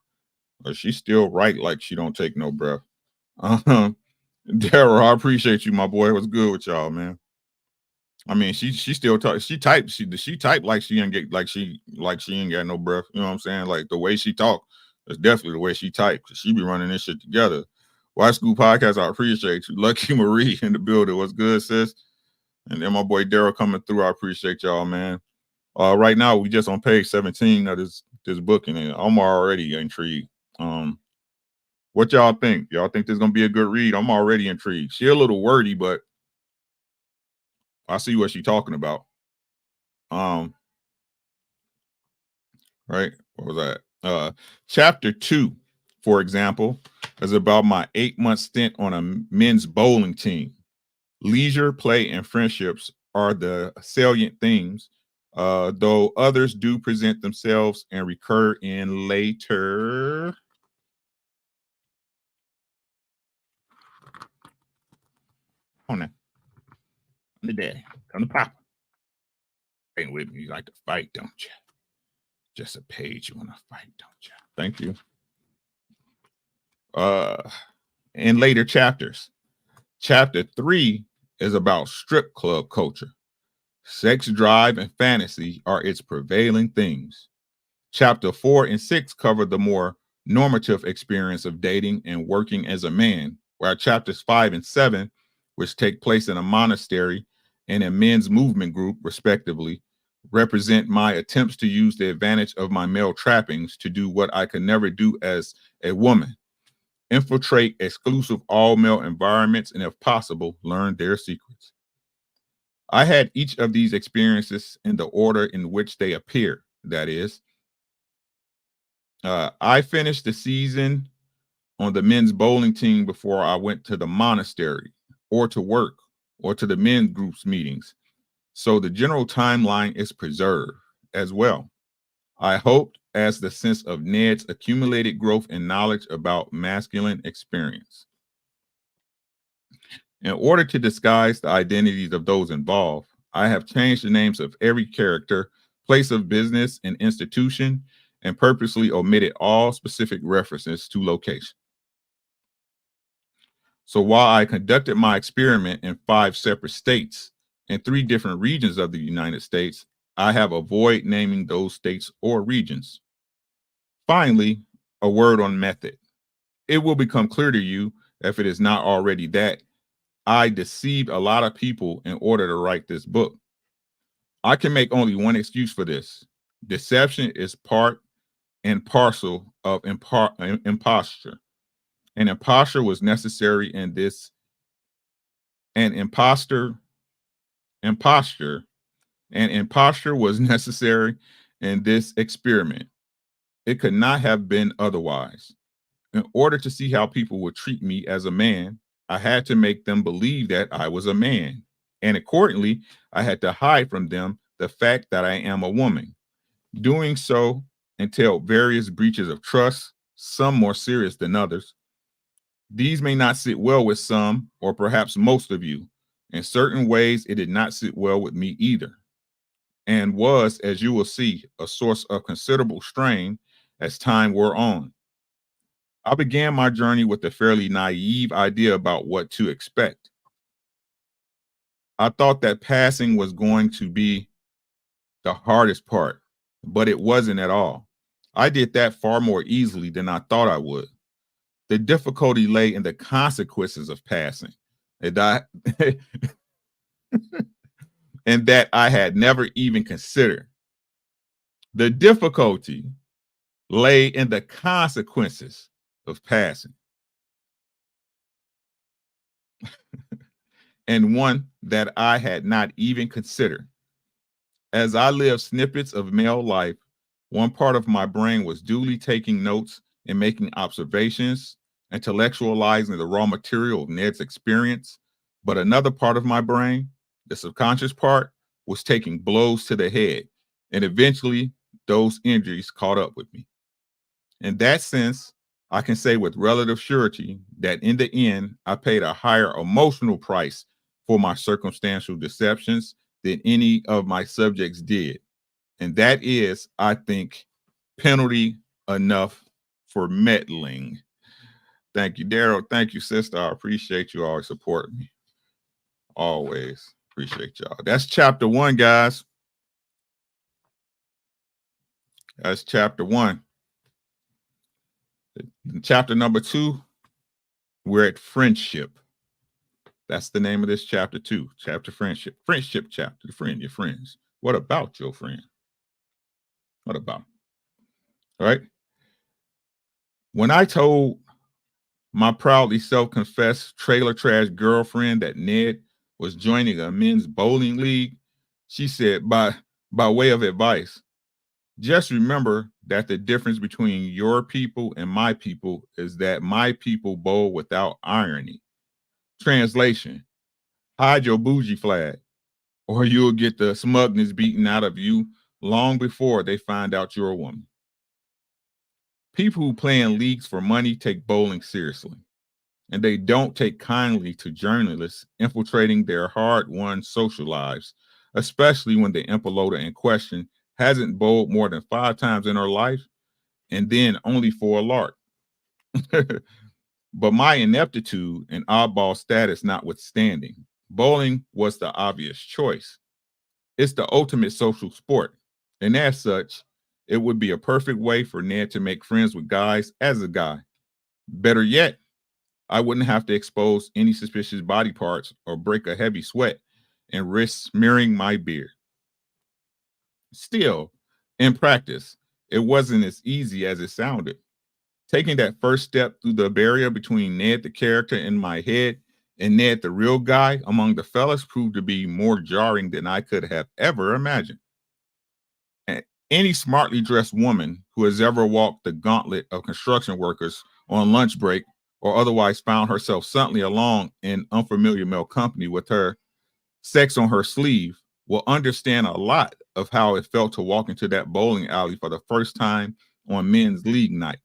Or she's still right, like she don't take no breath. Daryl, I appreciate you, my boy. What's good with y'all, man? I mean, she still talk. She type like she ain't get like she ain't got no breath. You know what I'm saying? Like the way she talk is definitely the way she type. She be running this shit together. White School Podcast, I appreciate you. Lucky Marie in the building. What's good, sis? And then my boy Daryl coming through. I appreciate y'all, man. Right now we just on page 17 of this book, and I'm already intrigued. What y'all think? Y'all think this is gonna be a good read? I'm already intrigued. She a little wordy, but I see what she's talking about. Right? What was that? Chapter 2, for example, is about my 8-month stint on a men's bowling team. Leisure, play, and friendships are the salient themes, though others do present themselves and recur in later. On that. On the day. Come to Papa. Ain't with me. You like to fight, don't you? Just a page you want to fight, don't you? Thank you. In later chapters. Chapter 3 is about strip club culture. Sex, drive, and fantasy are its prevailing themes. Chapter 4 and 6 cover the more normative experience of dating and working as a man, while chapters 5 and 7, which take place in a monastery and a men's movement group, respectively, represent my attempts to use the advantage of my male trappings to do what I could never do as a woman: infiltrate exclusive all-male environments and, if possible, learn their secrets. I had each of these experiences in the order in which they appear. That is, I finished the season on the men's bowling team before I went to the monastery or to work or to the men's groups meetings. So the general timeline is preserved as well. I hoped as the sense of Ned's accumulated growth and knowledge about masculine experience. In order to disguise the identities of those involved, I have changed the names of every character, place of business, and institution, and purposely omitted all specific references to location. So while I conducted my experiment in 5 separate states and 3 different regions of the United States, I have avoided naming those states or regions. Finally, a word on method. It will become clear to you, if it is not already, that I deceived a lot of people in order to write this book. I can make only one excuse for this. Deception is part and parcel of imposture. An imposture was necessary in this. An imposture was necessary in this experiment. It could not have been otherwise. In order to see how people would treat me as a man, I had to make them believe that I was a man. And accordingly, I had to hide from them the fact that I am a woman. Doing so entailed various breaches of trust, some more serious than others. These may not sit well with some, or perhaps most of you. In certain ways, it did not sit well with me either, and was, as you will see, a source of considerable strain as time wore on. I began my journey with a fairly naive idea about what to expect. I thought that passing was going to be the hardest part, but it wasn't at all. I did that far more easily than I thought I would. The difficulty lay in the consequences of passing, and that I had never even considered. The difficulty lay in the consequences of passing, and one that I had not even considered. As I lived snippets of male life, one part of my brain was duly taking notes and making observations, intellectualizing the raw material of Ned's experience, but another part of my brain, the subconscious part, was taking blows to the head, and eventually those injuries caught up with me. In that sense, I can say with relative surety that in the end, I paid a higher emotional price for my circumstantial deceptions than any of my subjects did. And that is, I think, penalty enough for meddling. Thank you, Daryl. Thank you, sister. I appreciate you always supporting me. Always appreciate y'all. That's chapter 1, guys. That's chapter 1. In chapter number 2, we're at friendship. That's the name of this chapter 2. Chapter friendship. Friendship chapter. The friend, your friends. What about your friend? What about? All right. When I told my proudly self-confessed trailer trash girlfriend that Ned was joining a men's bowling league, she said, by way of advice, just remember that the difference between your people and my people is that my people bowl without irony. Translation: hide your bougie flag, or you'll get the smugness beaten out of you long before they find out you're a woman. People who play in leagues for money take bowling seriously, and they don't take kindly to journalists infiltrating their hard-won social lives, especially when the impeloda in question hasn't bowled more than 5 times in her life, and then only for a lark. But my ineptitude and oddball status notwithstanding, bowling was the obvious choice. It's the ultimate social sport, and as such, it would be a perfect way for Ned to make friends with guys as a guy. Better yet, I wouldn't have to expose any suspicious body parts or break a heavy sweat and risk smearing my beard. Still, in practice, it wasn't as easy as it sounded. Taking that first step through the barrier between Ned the character in my head and Ned the real guy among the fellas proved to be more jarring than I could have ever imagined. And any smartly dressed woman who has ever walked the gauntlet of construction workers on lunch break or otherwise found herself suddenly alone in unfamiliar male company with her sex on her sleeve will understand a lot of how it felt to walk into that bowling alley for the first time on men's league night.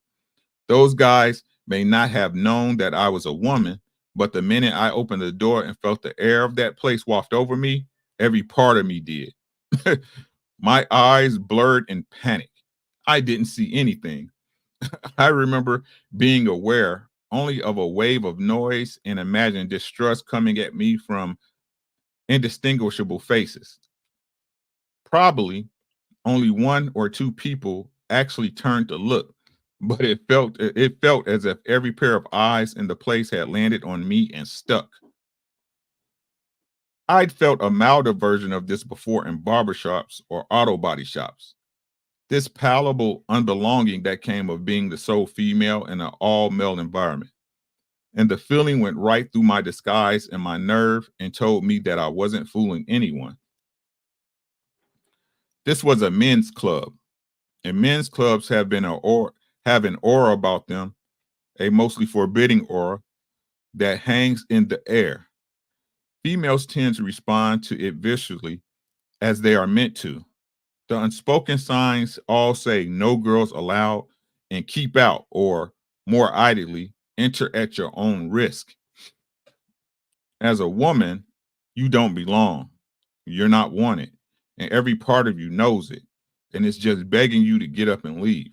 Those guys may not have known that I was a woman, but the minute I opened the door and felt the air of that place waft over me, every part of me did. My eyes blurred in panic. I didn't see anything. I remember being aware only of a wave of noise and imagined distrust coming at me from indistinguishable faces. Probably only 1 or 2 people actually turned to look, but it felt as if every pair of eyes in the place had landed on me and stuck. I'd felt a milder version of this before in barbershops or auto body shops. This palpable unbelonging that came of being the sole female in an all-male environment. And the feeling went right through my disguise and my nerve and told me that I wasn't fooling anyone. This was a men's club, and men's clubs have an aura about them, a mostly forbidding aura that hangs in the air. Females tend to respond to it viciously as they are meant to. The unspoken signs all say no girls allowed and keep out, or more ideally, enter at your own risk. As a woman, you don't belong. You're not wanted, and every part of you knows it, and it's just begging you to get up and leave.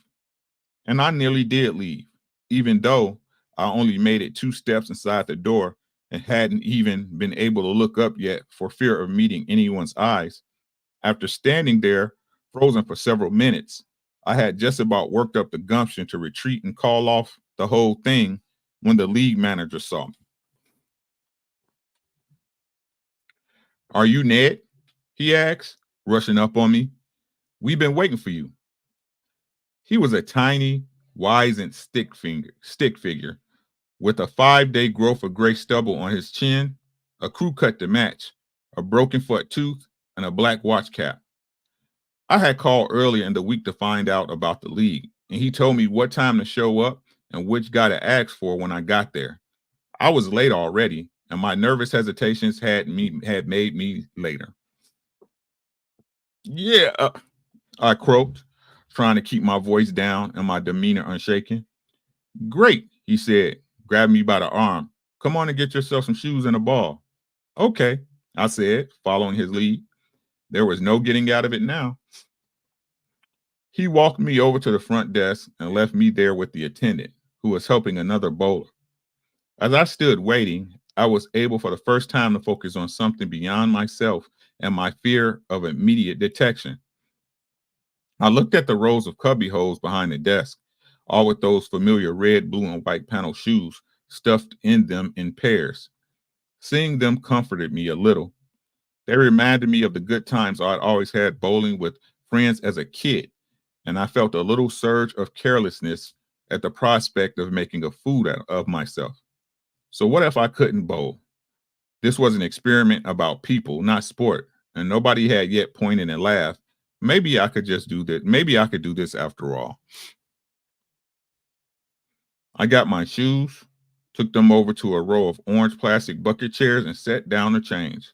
And I nearly did leave, even though I only made it 2 steps inside the door and hadn't even been able to look up yet for fear of meeting anyone's eyes. After standing there, frozen for several minutes, I had just about worked up the gumption to retreat and call off the whole thing when the league manager saw me. "Are you Ned?" he asked, rushing up on me. "We've been waiting for you." He was a tiny, wizened stick figure with a 5-day growth of gray stubble on his chin, a crew cut to match, a broken front tooth, and a black watch cap. I had called earlier in the week to find out about the league, and he told me what time to show up and which guy to ask for when I got there. I was late already, and my nervous hesitations had made me later. "Yeah," I croaked, trying to keep my voice down and my demeanor unshaken. "Great," he said, grabbing me by the arm. "Come on and get yourself some shoes and a ball." "Okay," I said, following his lead. There was no getting out of it now. He walked me over to the front desk and left me there with the attendant, who was helping another bowler. As I stood waiting, I was able for the first time to focus on something beyond myself and my fear of immediate detection. I looked at the rows of cubby holes behind the desk, all with those familiar red, blue, and white panel shoes stuffed in them in pairs. Seeing them comforted me a little. They reminded me of the good times I'd always had bowling with friends as a kid, and I felt a little surge of carelessness at the prospect of making a fool of myself. So what if I couldn't bowl? This was an experiment about people, not sport, and nobody had yet pointed and laughed. Maybe I could just do that. Maybe I could do this after all. I got my shoes, took them over to a row of orange plastic bucket chairs, and sat down to change.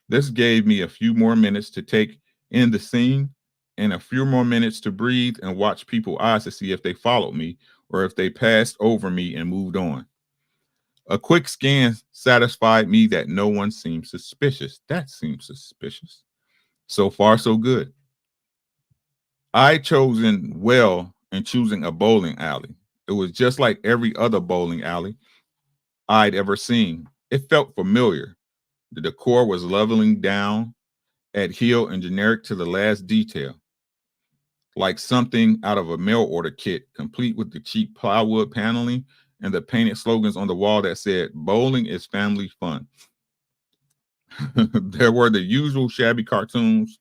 This gave me a few more minutes to take in the scene and a few more minutes to breathe and watch people's eyes to see if they followed me or if they passed over me and moved on. A quick scan satisfied me that no one seemed suspicious. That seems suspicious. So far, so good. I chosen well in choosing a bowling alley. It was just like every other bowling alley I'd ever seen. It felt familiar. The decor was leveling down at heel and generic to the last detail, like something out of a mail order kit, complete with the cheap plywood paneling and the painted slogans on the wall that said, "Bowling is family fun." There were the usual shabby cartoons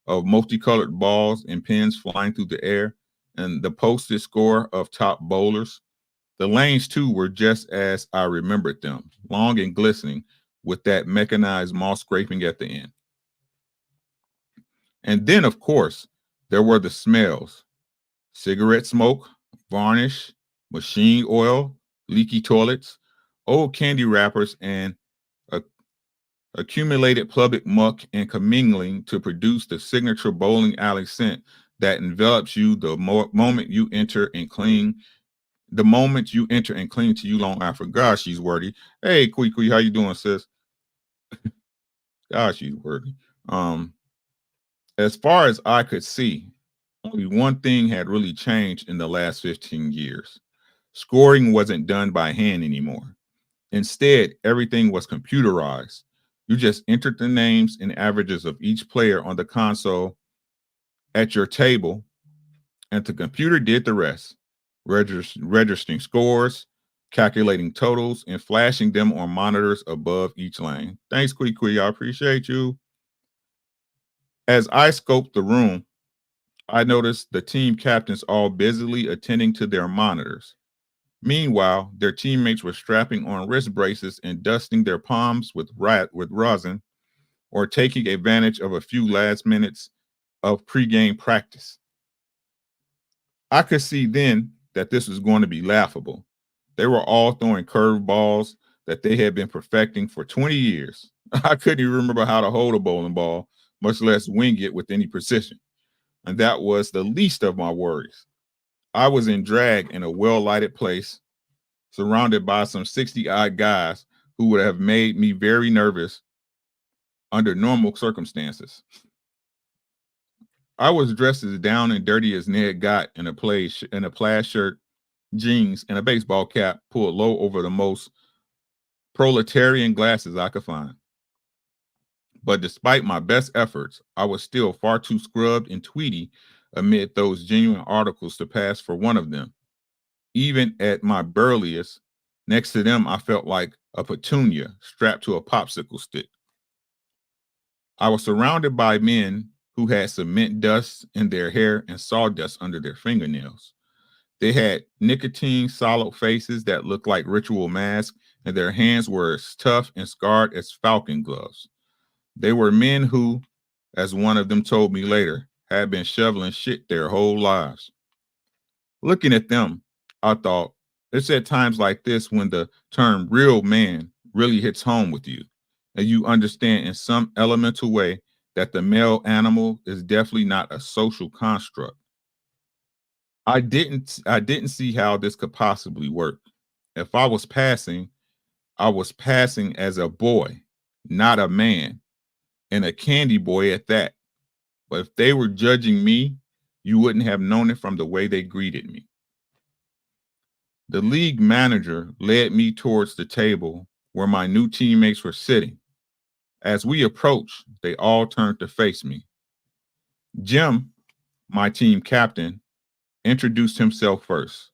of multicolored balls and pins flying through the air, and the posted score of top bowlers. The lanes, too, were just as I remembered them, long and glistening, with that mechanized moss scraping at the end. And then, of course, there were the smells: cigarette smoke, varnish, machine oil, leaky toilets, old candy wrappers, and a accumulated public muck and commingling to produce the signature bowling alley scent that envelops you moment you enter and cling. The moment you enter and cling to you long after. Gosh, she's wordy. Hey, Kui, how you doing, sis? Gosh, she's wordy. Um, as far as I could see, only one thing had really changed in the last 15 years. Scoring wasn't done by hand anymore. Instead, everything was computerized. You just entered the names and averages of each player on the console at your table, and the computer did the rest, registering scores, calculating totals, and flashing them on monitors above each lane. Thanks, Kui. I appreciate you. As I scoped the room, I noticed the team captains all busily attending to their monitors. Meanwhile, their teammates were strapping on wrist braces and dusting their palms with rosin, or taking advantage of a few last minutes of pregame practice. I could see then that this was going to be laughable. They were all throwing curved balls that they had been perfecting for 20 years. I couldn't even remember how to hold a bowling ball, much less wing it with any precision. And that was the least of my worries. I was in drag in a well-lighted place, surrounded by some 60-odd guys who would have made me very nervous under normal circumstances. I was dressed as down and dirty as Ned got in a plaid shirt, jeans, and a baseball cap pulled low over the most proletarian glasses I could find. But despite my best efforts, I was still far too scrubbed and tweedy amid those genuine articles to pass for one of them. Even at my burliest, next to them, I felt like a petunia strapped to a popsicle stick. I was surrounded by men who had cement dust in their hair and sawdust under their fingernails. They had nicotine solid faces that looked like ritual masks, and their hands were as tough and scarred as falcon gloves. They were men who, as one of them told me later, had been shoveling shit their whole lives. Looking at them, I thought, it's at times like this when the term real man really hits home with you, and you understand in some elemental way that the male animal is definitely not a social construct. I didn't see how this could possibly work. If I was passing as a boy, not a man, and a candy boy at that. But if they were judging me, You wouldn't have known it from the way they greeted me. The league manager led me towards the table where my new teammates were sitting. As we approached, they all turned to face me. Jim, my team captain, introduced himself first.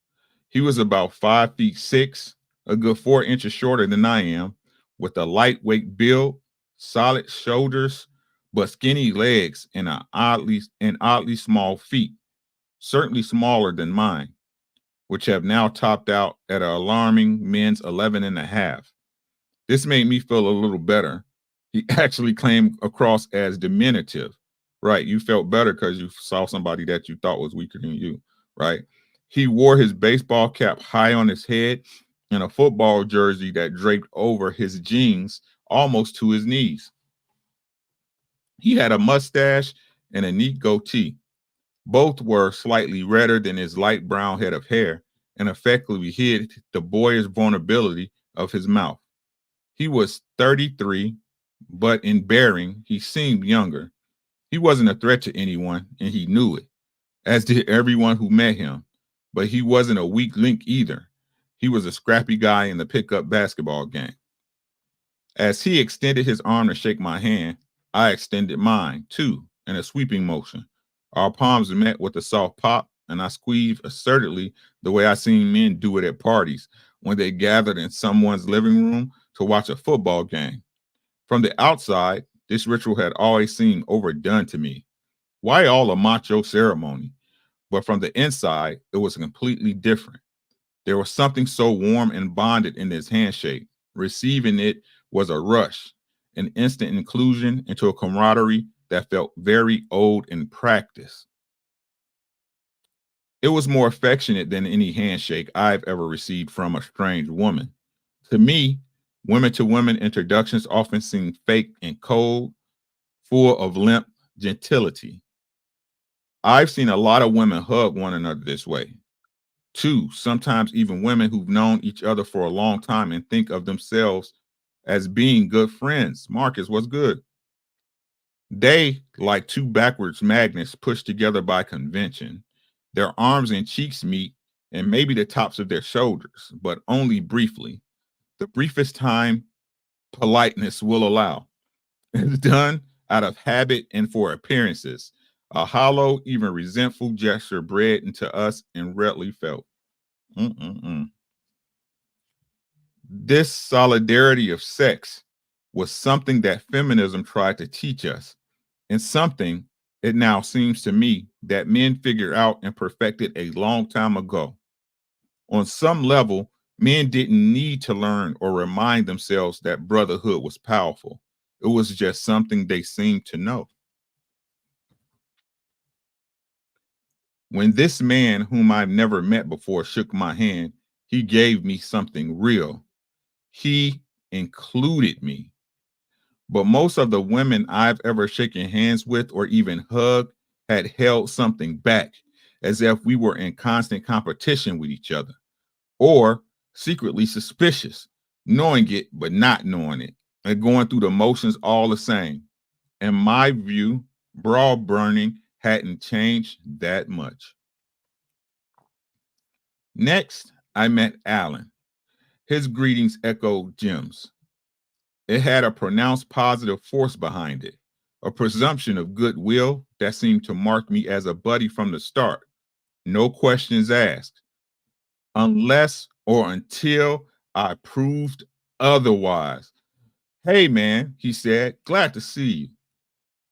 He was about 5'6", a good 4 inches shorter than I am, with a lightweight build, solid shoulders, but skinny legs and oddly small feet, certainly smaller than mine, which have now topped out at an alarming men's 11 and a half. This made me feel a little better. He actually came across as diminutive. Right. You felt better because you saw somebody that you thought was weaker than you. Right. He wore his baseball cap high on his head and a football jersey that draped over his jeans almost to his knees. He had a mustache and a neat goatee. Both were slightly redder than his light brown head of hair and effectively hid the boyish vulnerability of his mouth. He was 33, but in bearing, he seemed younger. He wasn't a threat to anyone, and he knew it, as did everyone who met him. But he wasn't a weak link either. He was a scrappy guy in the pickup basketball game. As he extended his arm to shake my hand, I extended mine, too, in a sweeping motion. Our palms met with a soft pop, and I squeezed assertively the way I seen men do it at parties when they gathered in someone's living room to watch a football game. From the outside, this ritual had always seemed overdone to me. Why all a macho ceremony? But from the inside, it was completely different. There was something so warm and bonded in this handshake. Receiving it was a rush, an instant inclusion into a camaraderie that felt very old in practice. It was more affectionate than any handshake I've ever received from a strange woman. To me, women to women introductions often seem fake and cold, full of limp gentility. I've seen a lot of women hug one another this way. Two, sometimes even women who've known each other for a long time and think of themselves as being good friends. Marcus, what's good? They, like two backwards magnets pushed together by convention. Their arms and cheeks meet, and maybe the tops of their shoulders, but only briefly. The briefest time politeness will allow. It's done out of habit and for appearances, a hollow, even resentful gesture bred into us and readily felt. Mm-mm-mm. This solidarity of sex was something that feminism tried to teach us, and something it now seems to me that men figured out and perfected a long time ago. On some level, men didn't need to learn or remind themselves that brotherhood was powerful. It was just something they seemed to know. When this man, whom I've never met before, shook my hand, he gave me something real. He included me. But most of the women I've ever shaken hands with or even hugged had held something back, as if we were in constant competition with each other, or secretly suspicious, knowing it but not knowing it, and going through the motions all the same. In my view, bra burning hadn't changed that much. Next, I met Alan. His greetings echoed Jim's. It had a pronounced positive force behind it, a presumption of goodwill that seemed to mark me as a buddy from the start. No questions asked, unless or until I proved otherwise. Hey, man, he said, glad to see you.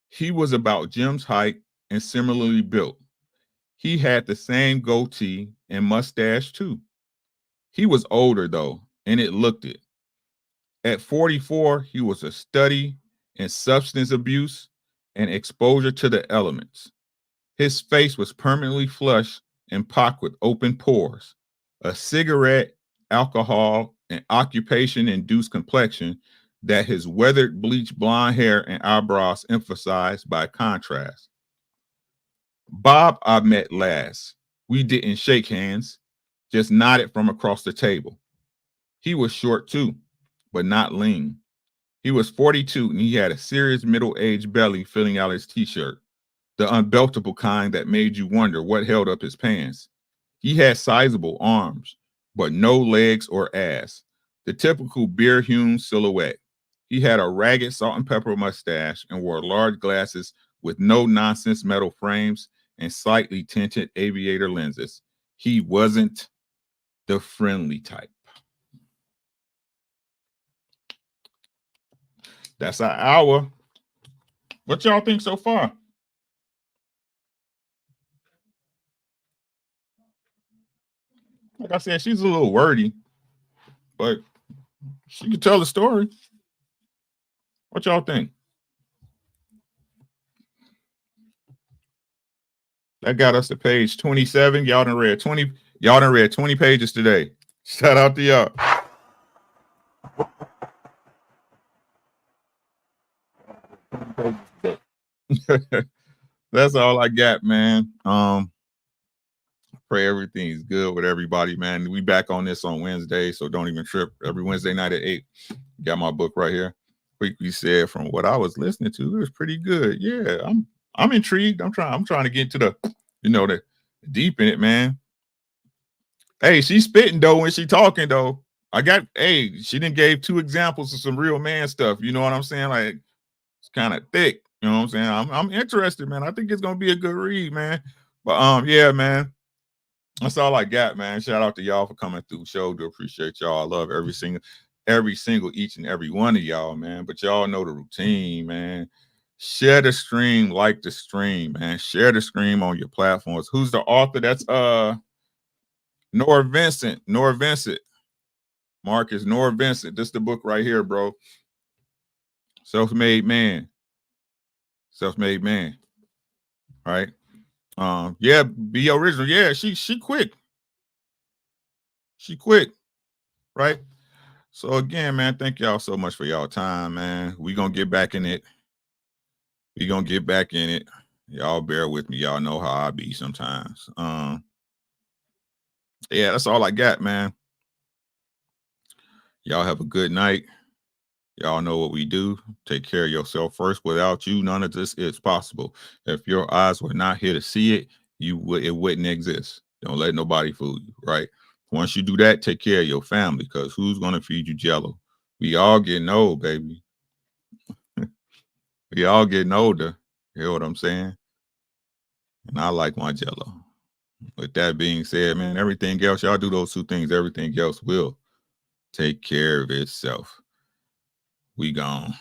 He was about Jim's height and similarly built. He had the same goatee and mustache, too. He was older, though, and it looked it. At 44, he was a study in substance abuse and exposure to the elements. His face was permanently flushed and pocked with open pores. A cigarette, alcohol, and occupation-induced complexion that his weathered bleached blonde hair and eyebrows emphasized by contrast. Bob I met last. We didn't shake hands, just nodded from across the table. He was short too, but not lean. He was 42 and he had a serious middle-aged belly filling out his t-shirt. the unbeltable kind that made you wonder what held up his pants. He had sizable arms, but no legs or ass. The typical beer-hewn silhouette. He had a ragged salt and pepper mustache and wore large glasses with no-nonsense metal frames and slightly tinted aviator lenses. He wasn't the friendly type. That's our hour. What y'all think so far? Like I said, she's a little wordy, but she can tell the story. What y'all think? That got us to page 27. Y'all done read 20. Y'all done read 20 pages today. Shout out to y'all. That's all I got, man. Pray everything's good with everybody, man. We back on this on Wednesday, so don't even trip. Every Wednesday night at 8. Got my book right here. Quickly said, from what I was listening to, it was pretty good. Yeah, I'm intrigued. I'm trying to get to the, the deep in it, man. Hey, she's spitting though when she talking though. She didn't gave 2 examples of some real man stuff. You know what I'm saying? Like, it's kind of thick. You know what I'm saying? I'm interested, man. I think it's gonna be a good read, man. But yeah, man. That's all I got, man. Shout out to y'all for coming through the show. Do appreciate y'all. I love every single each and every one of y'all, man. But y'all know the routine, man. Share the stream, like the stream, man. Share the stream on your platforms. Who's the author? That's Norah Vincent. Norah Vincent. Marcus, Norah Vincent. This is the book right here, bro. Self-made man. Self-made man. Right? Yeah, be original. Yeah, she quick. She quick, right? So again, man, thank y'all so much for y'all time, man. We gonna get back in it. Y'all bear with me. Y'all know how I be sometimes. Yeah, that's all I got, man. Y'all have a good night. Y'all know what we do. Take care of yourself first. Without you, none of this is possible. If your eyes were not here to see it, it wouldn't exist. Don't let nobody fool you, right? Once you do that, take care of your family, because who's going to feed you Jello? We all getting old, baby. We all getting older. You hear what I'm saying? And I like my Jello. With that being said, man, everything else, y'all do those 2 things. Everything else will take care of itself. We gone.